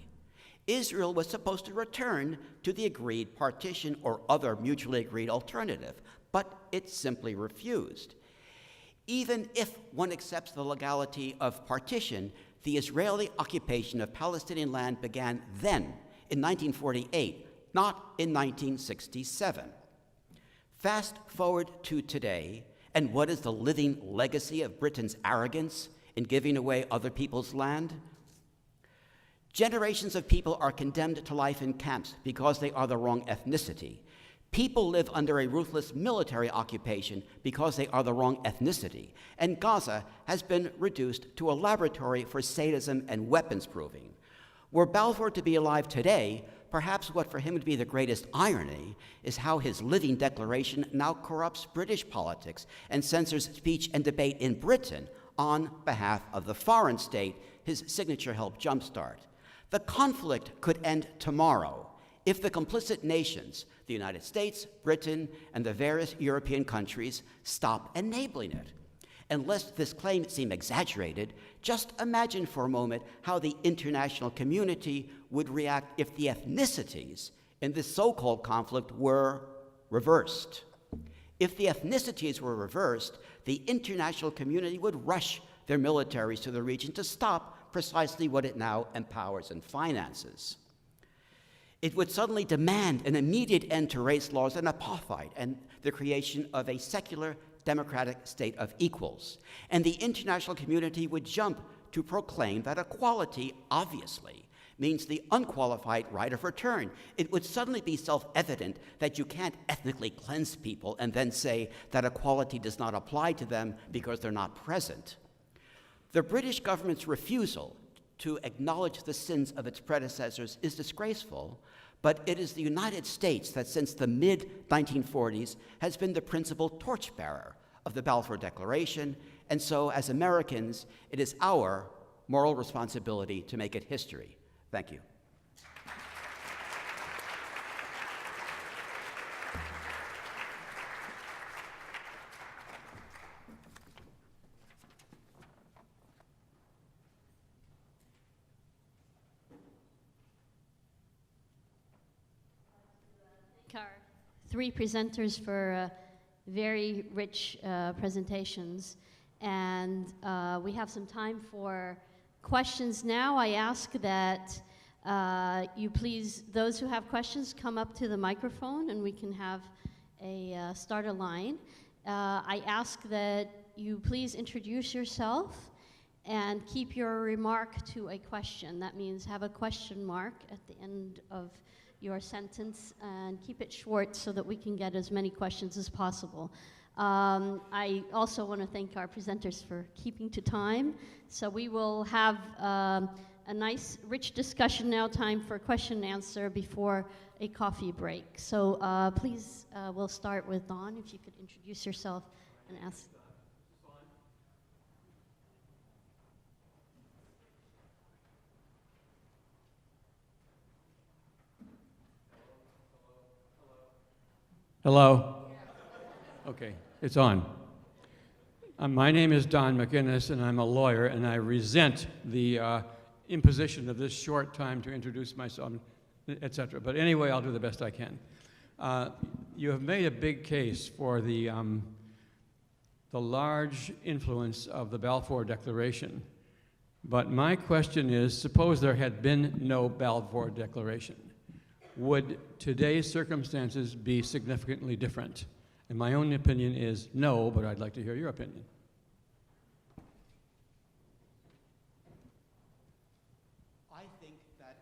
Israel was supposed to return to the agreed partition or other mutually agreed alternative, but it simply refused. Even if one accepts the legality of partition, the Israeli occupation of Palestinian land began then, in 1948, not in 1967. Fast forward to today, and what is the living legacy of Britain's arrogance in giving away other people's land? Generations of people are condemned to life in camps because they are the wrong ethnicity. People live under a ruthless military occupation because they are the wrong ethnicity. And Gaza has been reduced to a laboratory for sadism and weapons proving. Were Balfour to be alive today, perhaps what for him would be the greatest irony is how his living declaration now corrupts British politics and censors speech and debate in Britain on behalf of the foreign state his signature helped jumpstart. The conflict could end tomorrow if the complicit nations, the United States, Britain, and the various European countries, stop enabling it. And lest this claim seem exaggerated, just imagine for a moment how the international community would react if the ethnicities in this so-called conflict were reversed. If the ethnicities were reversed, the international community would rush their militaries to the region to stop precisely what it now empowers and finances. It would suddenly demand an immediate end to race laws and apartheid and the creation of a secular democratic state of equals. And the international community would jump to proclaim that equality, obviously, means the unqualified right of return. It would suddenly be self-evident that you can't ethnically cleanse people and then say that equality does not apply to them because they're not present. The British government's refusal to acknowledge the sins of its predecessors is disgraceful, but it is the United States that since the mid-1940s has been the principal torchbearer of the Balfour Declaration, and so as Americans, it is our moral responsibility to make it history. Thank you. Our three presenters for very rich presentations, and we have some time for questions now. I ask that you please, those who have questions, come up to the microphone and we can have a start a line. I ask that you please introduce yourself and keep your remark to a question. That means have a question mark at the end of your sentence and keep it short so that we can get as many questions as possible. I also want to thank our presenters for keeping to time. So we will have a nice, rich discussion now, time for question and answer before a coffee break. So please, we'll start with Dawn, if you could introduce yourself and ask. Hello? Okay, it's on. My name is Don McInnes, and I'm a lawyer, and I resent the imposition of this short time to introduce myself, etc. But anyway, I'll do the best I can. You have made a big case for the large influence of the Balfour Declaration. But my question is, suppose there had been no Balfour Declaration. Would today's circumstances be significantly different? And my own opinion is no, but I'd like to hear your opinion. I think that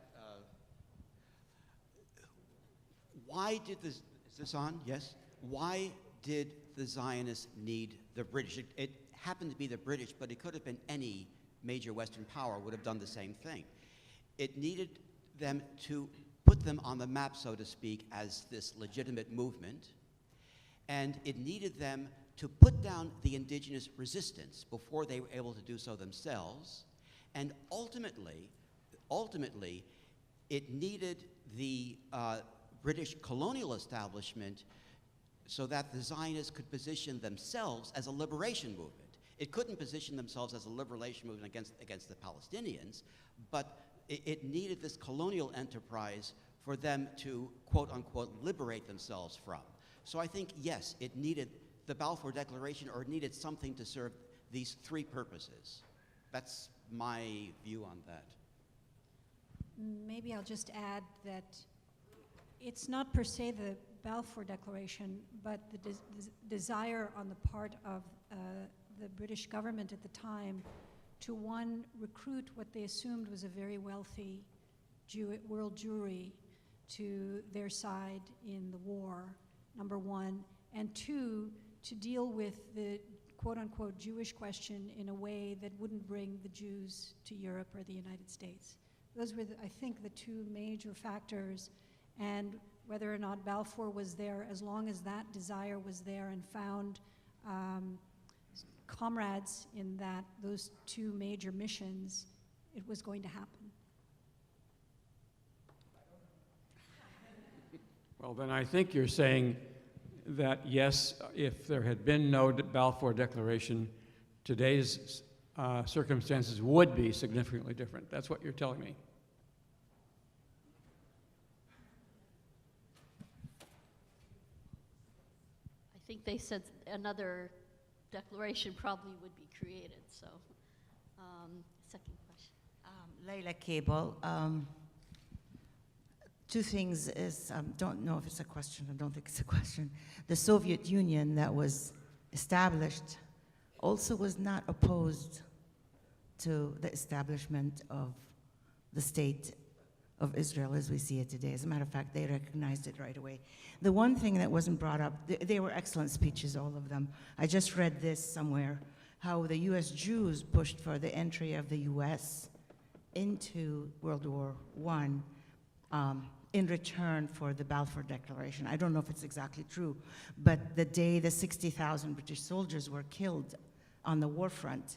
why did this, is this on? Yes? Why did the Zionists need the British? It happened to be the British, but it could have been any major Western power would have done the same thing. It needed them to put them on the map, so to speak, as this legitimate movement, and it needed them to put down the indigenous resistance before they were able to do so themselves, and ultimately, it needed the British colonial establishment so that the Zionists could position themselves as a liberation movement. It couldn't position themselves as a liberation movement against the Palestinians, but it needed this colonial enterprise for them to, quote unquote, liberate themselves from. So I think, yes, it needed the Balfour Declaration, or it needed something to serve these three purposes. That's my view on that. Maybe I'll just add that it's not per se the Balfour Declaration, but the desire on the part of the British government at the time to, one, recruit what they assumed was a very wealthy world Jewry to their side in the war, number one, and two, to deal with the quote-unquote Jewish question in a way that wouldn't bring the Jews to Europe or the United States. Those were, I think, the two major factors, and whether or not Balfour was there, as long as that desire was there and found comrades in those two major missions, it was going to happen. Well, then I think you're saying that, yes, if there had been no Balfour Declaration, today's circumstances would be significantly different. That's what you're telling me. I think they said another declaration probably would be created, so. Second question. Leila Cable. Two things is, don't know if it's a question, I don't think it's a question. The Soviet Union that was established also was not opposed to the establishment of the state of Israel as we see it today. As a matter of fact, they recognized it right away. The one thing that wasn't brought up, they were excellent speeches, all of them. I just read this somewhere, how the US Jews pushed for the entry of the US into World War I in return for the Balfour Declaration. I don't know if it's exactly true, but the day the 60,000 British soldiers were killed on the war front,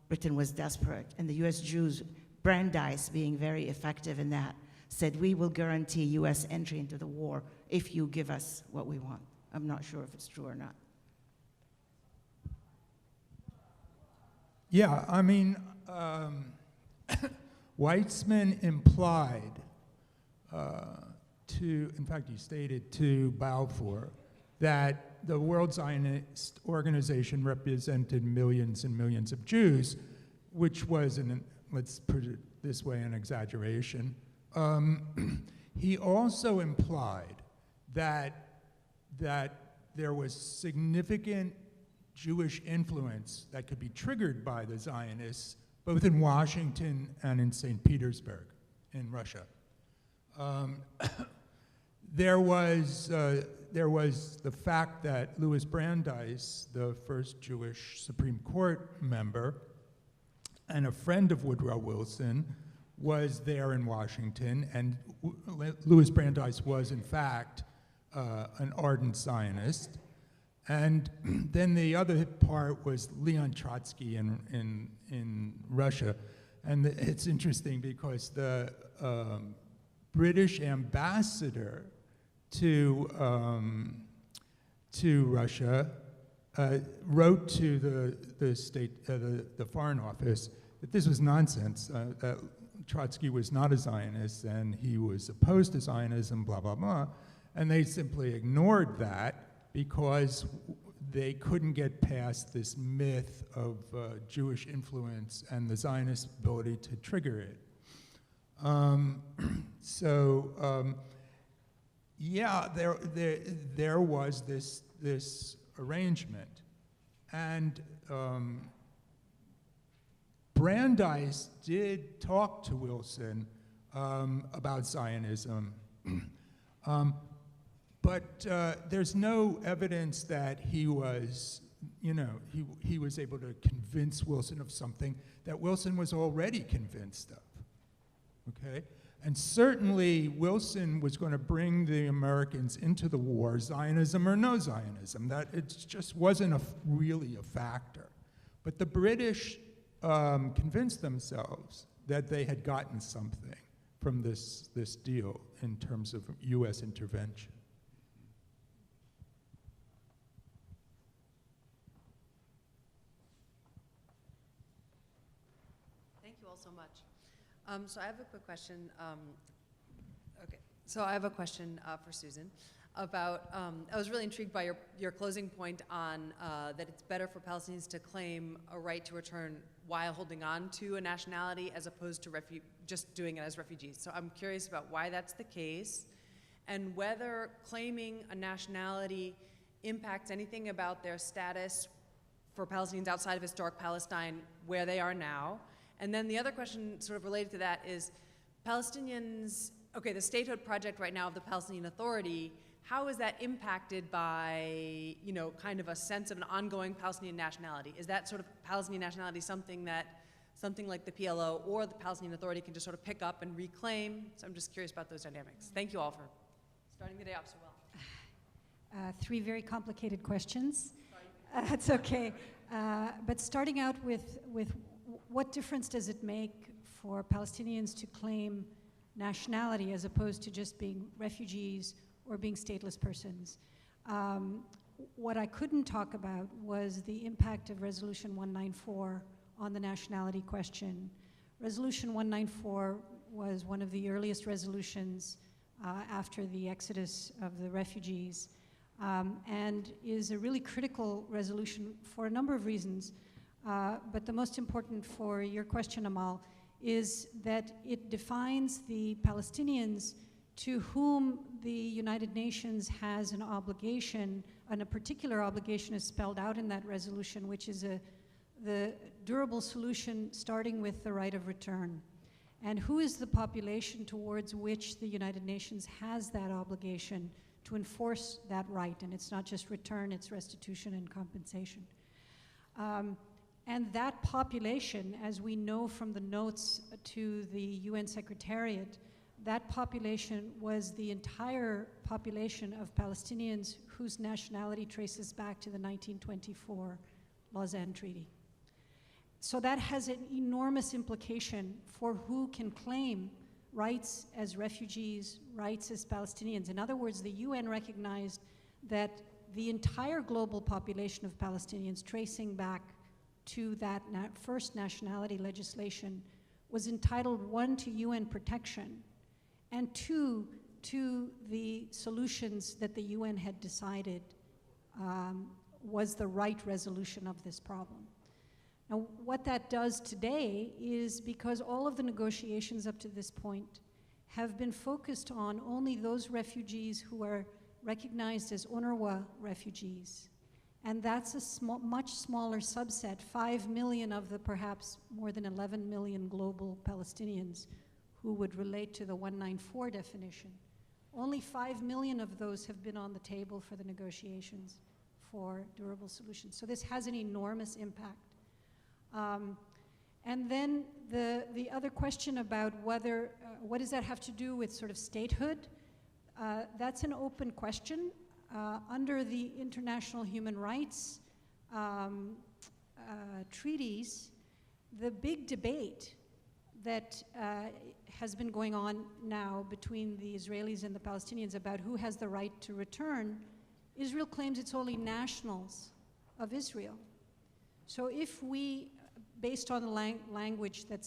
Britain was desperate, and the US Jews, Brandeis being very effective in that, said, we will guarantee US entry into the war if you give us what we want. I'm not sure if it's true or not. Yeah, I mean, Weitzman implied in fact, he stated to Balfour that the World Zionist Organization represented millions and millions of Jews, which was, let's put it this way, an exaggeration. He also implied that there was significant Jewish influence that could be triggered by the Zionists, both in Washington and in St. Petersburg in Russia. There was the fact that Louis Brandeis, the first Jewish Supreme Court member, and a friend of Woodrow Wilson, was there in Washington, and Louis Brandeis was, in fact, an ardent Zionist. And then the other part was Leon Trotsky in Russia. And it's interesting because the British ambassador to Russia wrote to the Foreign Office that this was nonsense, that Trotsky was not a Zionist and he was opposed to Zionism, blah, blah, blah. And they simply ignored that because they couldn't get past this myth of Jewish influence and the Zionist ability to trigger it. Yeah, there was this arrangement, and Brandeis did talk to Wilson about Zionism, but there's no evidence that he was, he was able to convince Wilson of something that Wilson was already convinced of. Okay, and certainly Wilson was going to bring the Americans into the war, Zionism or no Zionism. That it just wasn't really a factor. But the British convinced themselves that they had gotten something from this deal in terms of U.S. intervention. Thank you all so much. So I have a quick question. So I have a question for Susan about, I was really intrigued by your closing point on that it's better for Palestinians to claim a right to return while holding on to a nationality as opposed to just doing it as refugees. So I'm curious about why that's the case and whether claiming a nationality impacts anything about their status for Palestinians outside of historic Palestine where they are now. And then the other question sort of related to that is Palestinians, okay, the statehood project right now of the Palestinian Authority, how is that impacted by, kind of a sense of an ongoing Palestinian nationality? Is that sort of Palestinian nationality something that something like the PLO or the Palestinian Authority can just sort of pick up and reclaim? So I'm just curious about those dynamics. Thank you all for starting the day off so well. Three very complicated questions. That's okay. But starting out with what difference does it make for Palestinians to claim nationality as opposed to just being refugees or being stateless persons. What I couldn't talk about was the impact of Resolution 194 on the nationality question. Resolution 194 was one of the earliest resolutions after the exodus of the refugees, and is a really critical resolution for a number of reasons. But the most important for your question, Amal, is that it defines the Palestinians to whom the United Nations has an obligation, and a particular obligation is spelled out in that resolution, which is the durable solution starting with the right of return. And who is the population towards which the United Nations has that obligation to enforce that right? And it's not just return, it's restitution and compensation. And that population, as we know from the notes to the UN Secretariat, that population was the entire population of Palestinians whose nationality traces back to the 1924 Lausanne Treaty. So that has an enormous implication for who can claim rights as refugees, rights as Palestinians. In other words, the UN recognized that the entire global population of Palestinians tracing back to that first nationality legislation was entitled, one, to UN protection, and two, to the solutions that the UN had decided was the right resolution of this problem. Now, what that does today is, because all of the negotiations up to this point have been focused on only those refugees who are recognized as UNRWA refugees, and that's a much smaller subset, 5 million of the perhaps more than 11 million global Palestinians who would relate to the 194 definition. Only 5 million of those have been on the table for the negotiations for durable solutions. So this has an enormous impact. And then the other question about whether, what does that have to do with sort of statehood? That's an open question. Under the international human rights treaties, the big debate that has been going on now between the Israelis and the Palestinians about who has the right to return, Israel claims it's only nationals of Israel. So if we, based on the language that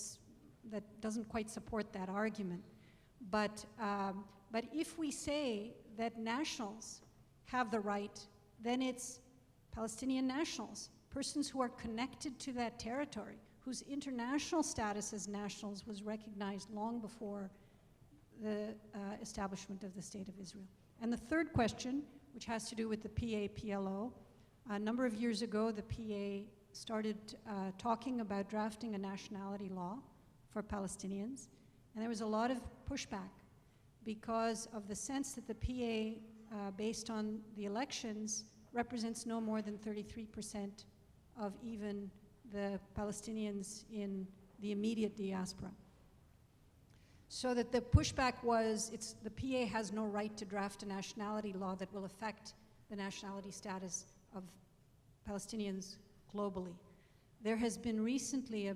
doesn't quite support that argument, but if we say that nationals have the right, then it's Palestinian nationals, persons who are connected to that territory, whose international status as nationals was recognized long before the establishment of the State of Israel. And the third question, which has to do with the PA-PLO, a number of years ago, the PA started talking about drafting a nationality law for Palestinians, and there was a lot of pushback because of the sense that the PA, based on the elections, represents no more than 33% of even the Palestinians in the immediate diaspora. So that the pushback was, the PA has no right to draft a nationality law that will affect the nationality status of Palestinians globally. There has been recently a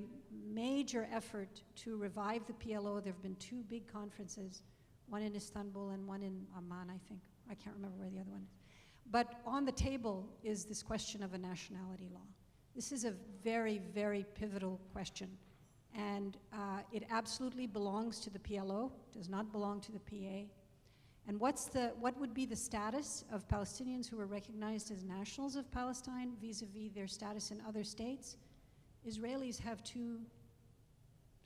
major effort to revive the PLO. There have been two big conferences, one in Istanbul and one in Amman, I think. I can't remember where the other one is. But on the table is this question of a nationality law. This is a very, very pivotal question. And it absolutely belongs to the PLO, does not belong to the PA. And what would be the status of Palestinians who are recognized as nationals of Palestine vis-a-vis their status in other states? Israelis have two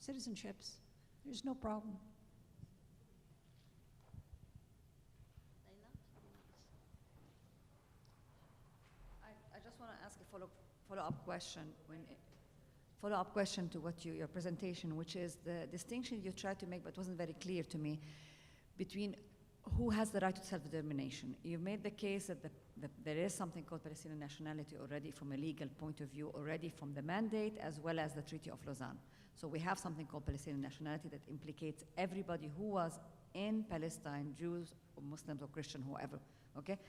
citizenships. There's no problem. I just want to ask a follow-up question to what your presentation, which is the distinction you tried to make but wasn't very clear to me between who has the right to self-determination. You made the case that there is something called Palestinian nationality already from a legal point of view, already from the mandate as well as the Treaty of Lausanne. So we have something called Palestinian nationality that implicates everybody who was in Palestine, Jews or Muslims or Christian, whoever, okay?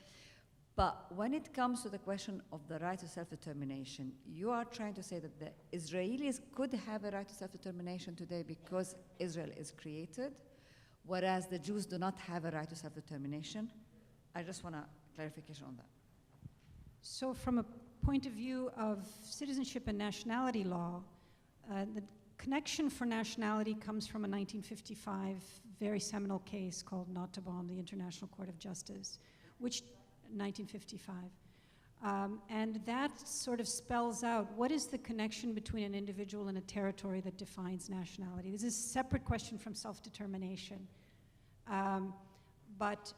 But when it comes to the question of the right to self-determination, you are trying to say that the Israelis could have a right to self-determination today because Israel is created, whereas the Jews do not have a right to self-determination? I just want a clarification on that. So from a point of view of citizenship and nationality law, the connection for nationality comes from a 1955 very seminal case called Nottebohm, the International Court of Justice, which, 1955. And that sort of spells out what is the connection between an individual and a territory that defines nationality. This is a separate question from self-determination. But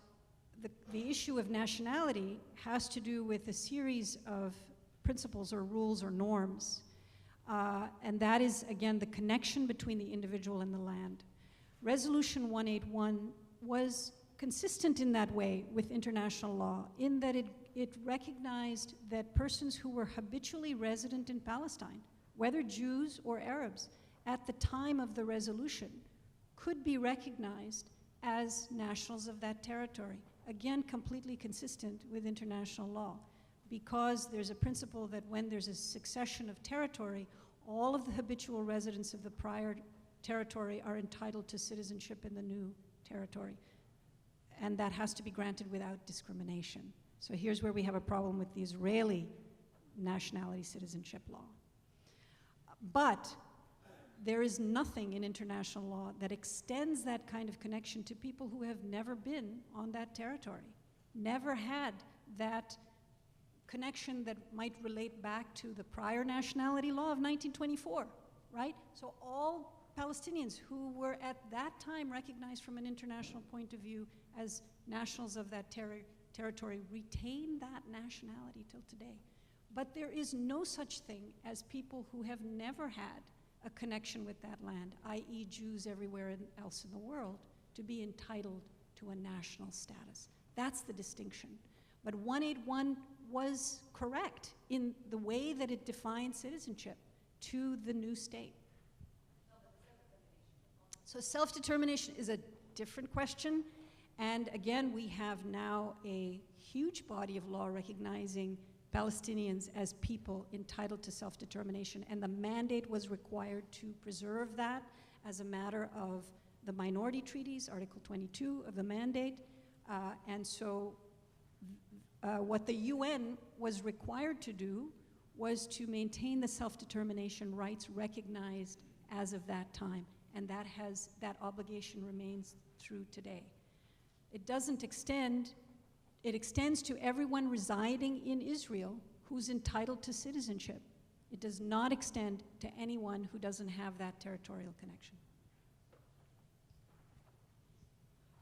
the issue of nationality has to do with a series of principles or rules or norms. And that is, again, the connection between the individual and the land. Resolution 181 was consistent in that way with international law, in that it recognized that persons who were habitually resident in Palestine, whether Jews or Arabs, at the time of the resolution, could be recognized as nationals of that territory. Again, completely consistent with international law, because there's a principle that when there's a succession of territory, all of the habitual residents of the prior territory are entitled to citizenship in the new territory. And that has to be granted without discrimination. So here's where we have a problem with the Israeli nationality citizenship law. But there is nothing in international law that extends that kind of connection to people who have never been on that territory, never had that connection that might relate back to the prior nationality law of 1924, right? So all Palestinians who were at that time recognized from an international point of view as nationals of that territory retain that nationality till today. But there is no such thing as people who have never had a connection with that land, i.e. Jews everywhere else in the world, to be entitled to a national status. That's the distinction. But 181 was correct in the way that it defined citizenship to the new state. So self-determination is a different question. And again, we have now a huge body of law recognizing Palestinians as people entitled to self-determination. And the mandate was required to preserve that as a matter of the minority treaties, Article 22 of the mandate. And so what the UN was required to do was to maintain the self-determination rights recognized as of that time. And that obligation remains through today. It doesn't extend, it extends to everyone residing in Israel who's entitled to citizenship. It does not extend to anyone who doesn't have that territorial connection.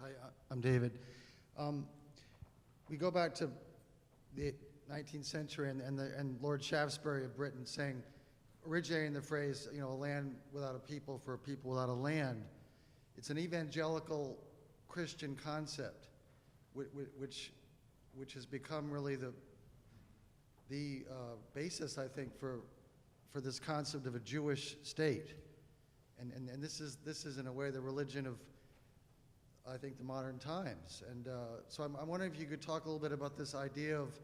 Hi, I'm David. We go back to the 19th century and Lord Shaftesbury of Britain saying, originating the phrase, a land without a people for a people without a land. It's an evangelical Christian concept, which has become really the basis, I think, for this concept of a Jewish state, and this is in a way the religion of, I think, the modern times. And so I'm wondering if you could talk a little bit about this idea of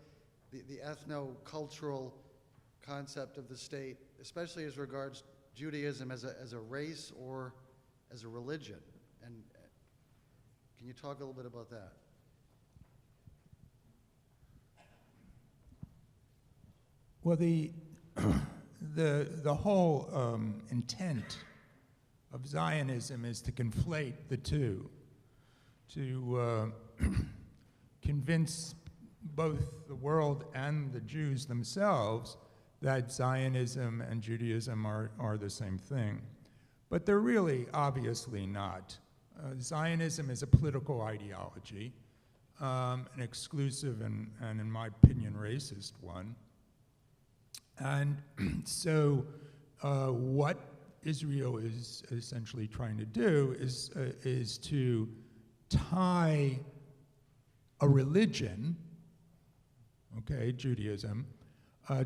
the ethno-cultural concept of the state, especially as regards Judaism as a race or as a religion. And can you talk a little bit about that? Well, the whole intent of Zionism is to conflate the two, to convince both the world and the Jews themselves that Zionism and Judaism are the same thing. But they're really obviously not. Zionism is a political ideology, an exclusive and in my opinion, racist one. And so what Israel is essentially trying to do is to tie a religion, okay, Judaism,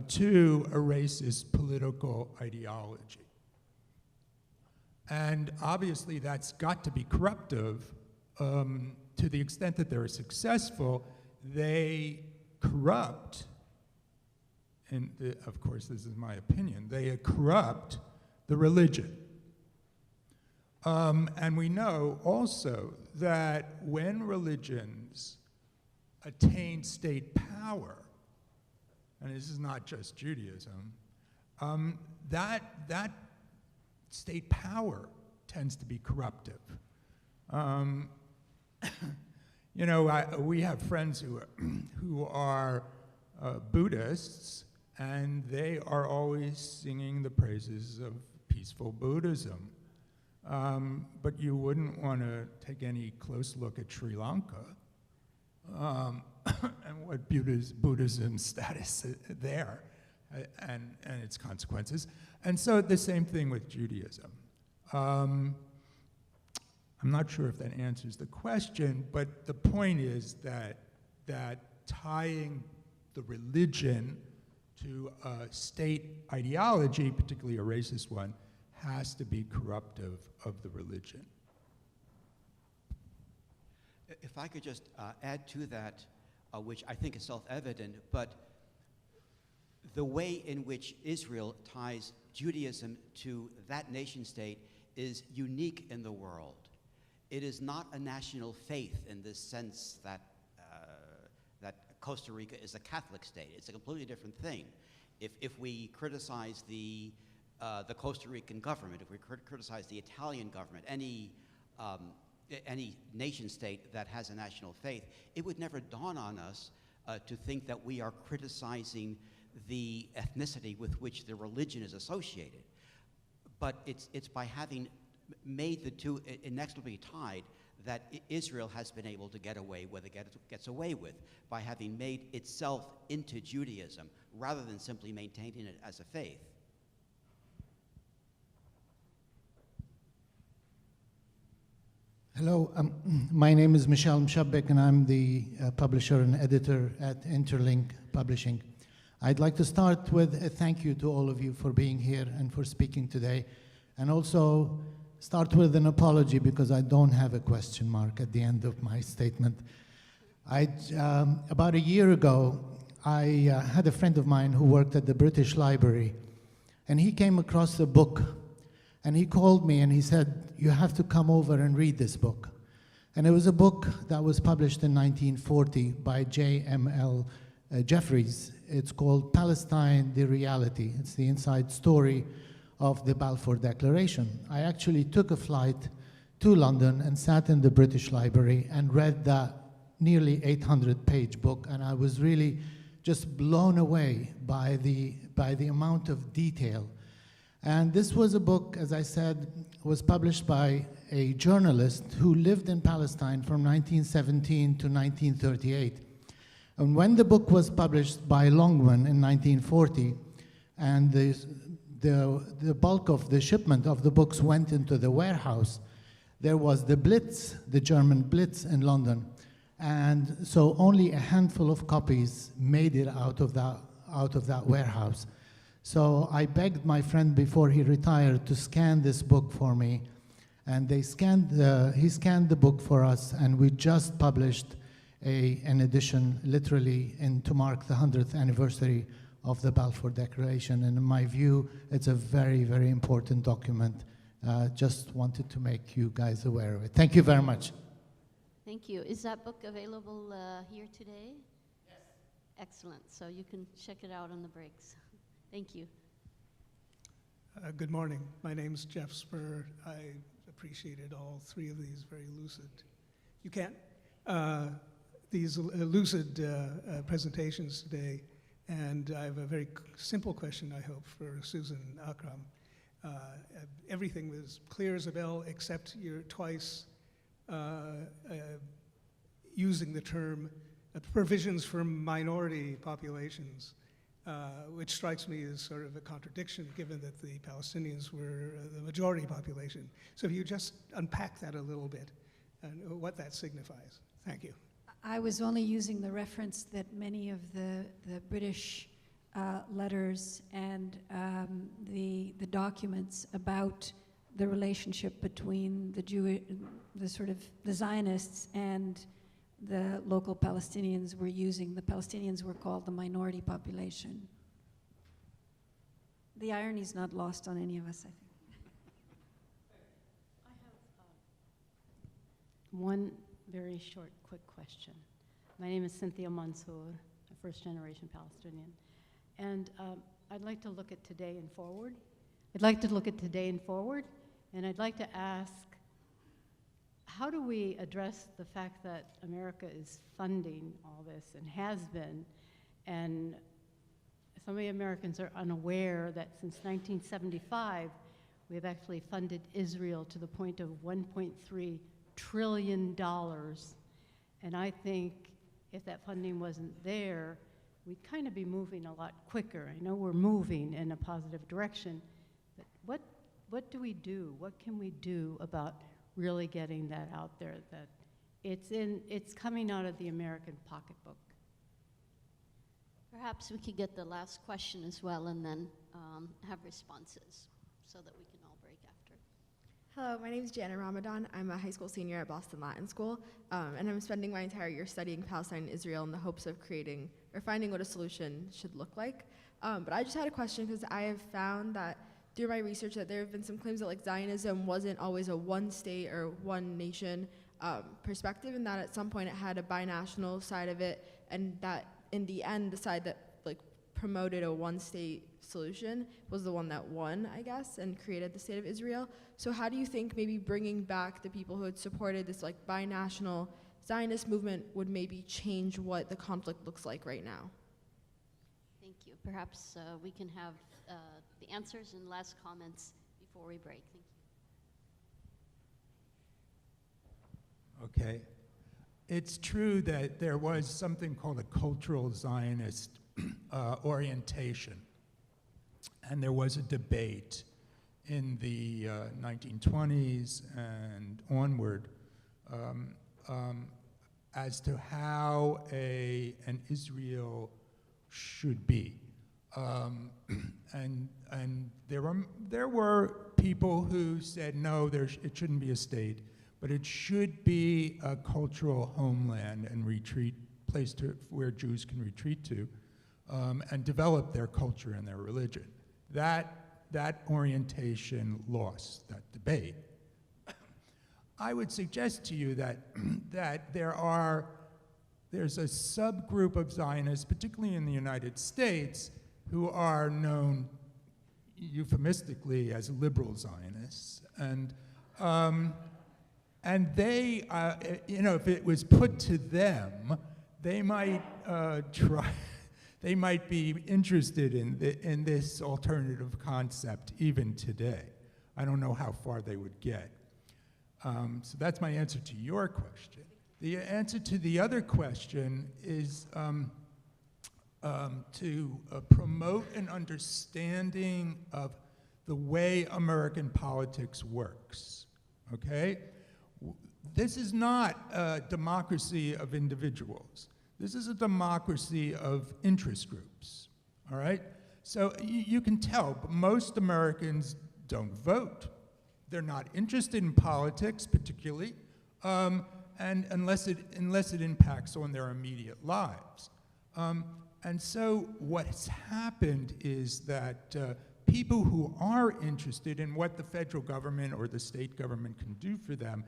to a racist political ideology. And obviously that's got to be corruptive. To the extent that they're successful, they corrupt, and of course this is my opinion, they corrupt the religion. And we know also that when religions attain state power, and this is not just Judaism, that state power tends to be corruptive. You know, we have friends who are Buddhists, and they are always singing the praises of peaceful Buddhism. But you wouldn't want to take any close look at Sri Lanka and what Buddhism's status there and its consequences. And so the same thing with Judaism. I'm not sure if that answers the question, but the point is that tying the religion to a state ideology, particularly a racist one, has to be corruptive of the religion. If I could just add to that, which I think is self-evident, but the way in which Israel ties Judaism to that nation state is unique in the world. It is not a national faith in this sense that that Costa Rica is a Catholic state. It's a completely different thing. If we criticize the Costa Rican government, if we criticize the Italian government, any nation state that has a national faith, it would never dawn on us to think that we are criticizing the ethnicity with which the religion is associated. But it's by having made the two inexorably tied that Israel has been able to get away with it gets away with, by having made itself into Judaism rather than simply maintaining it as a faith. Hello, my name is Michel Mshabbek, and I'm the publisher and editor at Interlink Publishing. I'd like to start with a thank you to all of you for being here and for speaking today, and also start with an apology because I don't have a question mark at the end of my statement. About a year ago, I had a friend of mine who worked at the British Library, and he came across a book, and he called me and he said, "You have to come over and read this book." And it was a book that was published in 1940 by J.M.L. Jeffries. It's called Palestine, the Reality. It's the inside story of the Balfour Declaration. I actually took a flight to London and sat in the British Library and read that nearly 800-page book, and I was really just blown away by the amount of detail. And this was a book, as I said, was published by a journalist who lived in Palestine from 1917 to 1938. And when the book was published by Longman in 1940, and the bulk of the shipment of the books went into the warehouse, there was the Blitz, the German Blitz in London. And so only a handful of copies made it out of that warehouse. So I begged my friend before he retired to scan this book for me, and he scanned the book for us, and we just published an edition literally to mark the 100th anniversary of the Balfour Declaration, and in my view, it's a very, very important document. Just wanted to make you guys aware of it. Thank you very much. Thank you. Is that book available here today? Yes. Excellent. So you can check it out on the breaks. Thank you. Good morning. My name's Jeff Spur. I appreciated all three of these very lucid. You can't? These lucid presentations today. And I have a very simple question, I hope, for Susan Akram. Everything was clear as a bell, except you're twice using the term provisions for minority populations, which strikes me as sort of a contradiction, given that the Palestinians were the majority population. So if you just unpack that a little bit and what that signifies. Thank you. I was only using the reference that many of the British letters and the documents about the relationship between the Zionists and the local Palestinians were using. The Palestinians were called the minority population. The irony is not lost on any of us, I think. One very short, quick question. My name is Cynthia Mansour, a first-generation Palestinian. And I'd like to look at today and forward. And I'd like to ask, how do we address the fact that America is funding all this and has been, and so many Americans are unaware that since 1975, we have actually funded Israel to the point of $1.3 trillion. And I think if that funding wasn't there, we'd kind of be moving a lot quicker. I know we're moving in a positive direction, but what do we do? What can we do about really getting that out there, that it's coming out of the American pocketbook? Perhaps we could get the last question as well and then have responses so that we can all break after. Hello, my name is Jana Ramadan. I'm a high school senior at Boston Latin School, and I'm spending my entire year studying Palestine and Israel in the hopes of creating or finding what a solution should look like. But I just had a question because I have found that through my research that there have been some claims that like Zionism wasn't always a one state or one nation perspective, and that at some point it had a binational side of it, and that in the end the side that like promoted a one state solution was the one that won, I guess, and created the state of Israel. So how do you think maybe bringing back the people who had supported this like binational Zionist movement would maybe change what the conflict looks like right now? Thank you. Perhaps we can have the answers and last comments before we break. Thank you. Okay. It's true that there was something called a cultural Zionist orientation, and there was a debate in the 1920s and onward as to how an Israel should be. And there were people who said, no, it shouldn't be a state, but it should be a cultural homeland and place where Jews can retreat to and develop their culture and their religion. That orientation lost that debate. I would suggest to you that there's a subgroup of Zionists, particularly in the United States, who are known euphemistically as liberal Zionists, and they, if it was put to them, they might try. They might be interested in this alternative concept even today. I don't know how far they would get. So that's my answer to your question. The answer to the other question is to promote an understanding of the way American politics works, okay? This is not a democracy of individuals. This is a democracy of interest groups, all right? So you can tell, but most Americans don't vote. They're not interested in politics particularly, and unless it impacts on their immediate lives. And so what's happened is that people who are interested in what the federal government or the state government can do for them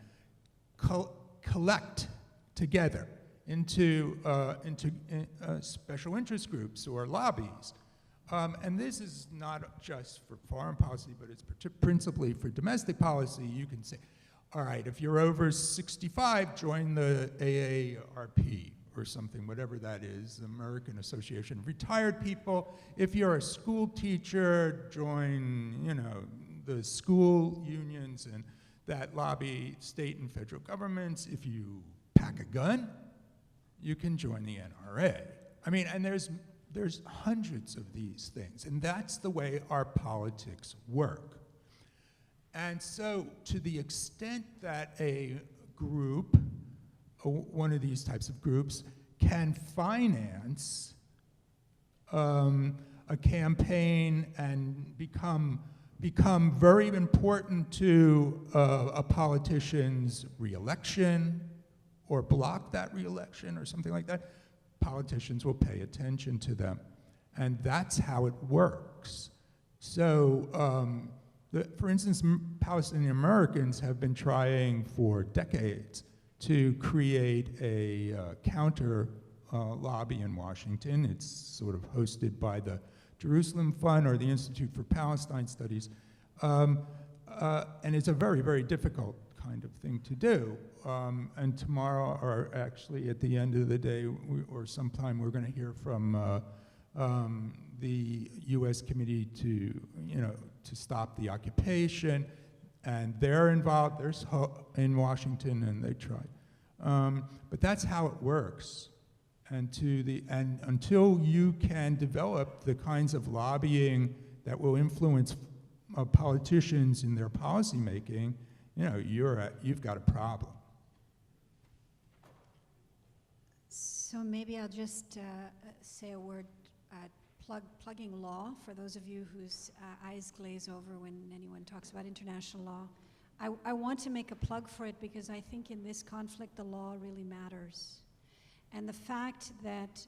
collect together into special interest groups or lobbies. And this is not just for foreign policy, but it's principally for domestic policy. You can say, all right, if you're over 65, join the AARP or something, whatever that is, American Association of Retired People. If you're a school teacher, join, the school unions and that lobby state and federal governments. If you pack a gun, you can join the NRA. I mean, and there's hundreds of these things, and that's the way our politics work. And so to the extent that a group, one of these types of groups, can finance a campaign and become very important to a politician's reelection or block that reelection or something like that, politicians will pay attention to them. And that's how it works. So, for instance, Palestinian Americans have been trying for decades to create a counter lobby in Washington. It's sort of hosted by the Jerusalem Fund or the Institute for Palestine Studies. And it's a very, very difficult kind of thing to do. And tomorrow, or actually at the end of the day, or sometime, we're going to hear from the U.S. Committee to stop the occupation, and they're involved. There's in Washington, and they tried. But that's how it works. And until you can develop the kinds of lobbying that will influence politicians in their policy making, you've got a problem. So maybe I'll just say a word, plugging law, for those of you whose eyes glaze over when anyone talks about international law. I want to make a plug for it because I think in this conflict the law really matters. And the fact that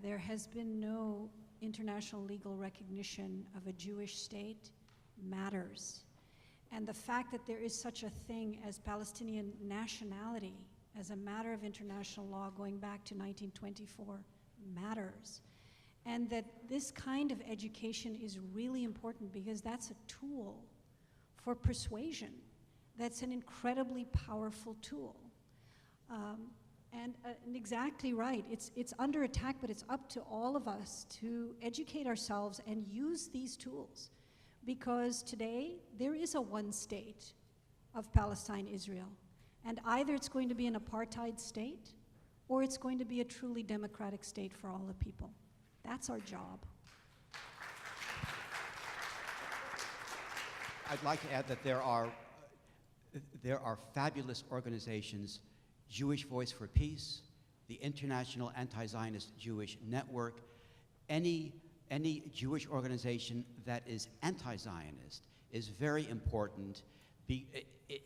there has been no international legal recognition of a Jewish state matters. And the fact that there is such a thing as Palestinian nationality as a matter of international law going back to 1924 matters. And that this kind of education is really important because that's a tool for persuasion. That's an incredibly powerful tool. And exactly right, it's under attack, but it's up to all of us to educate ourselves and use these tools. Because today, there is a one state of Palestine, Israel. And either it's going to be an apartheid state, or it's going to be a truly democratic state for all the people. That's our job. I'd like to add that there are fabulous organizations, Jewish Voice for Peace, the International Anti-Zionist Jewish Network, any Jewish organization that is anti-Zionist is very important.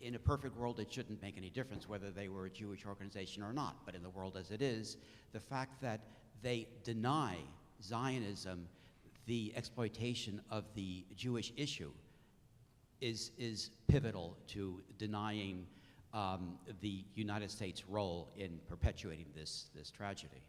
In a perfect world, it shouldn't make any difference whether they were a Jewish organization or not, but in the world as it is, the fact that they deny Zionism the exploitation of the Jewish issue is pivotal to denying the United States' role in perpetuating this tragedy.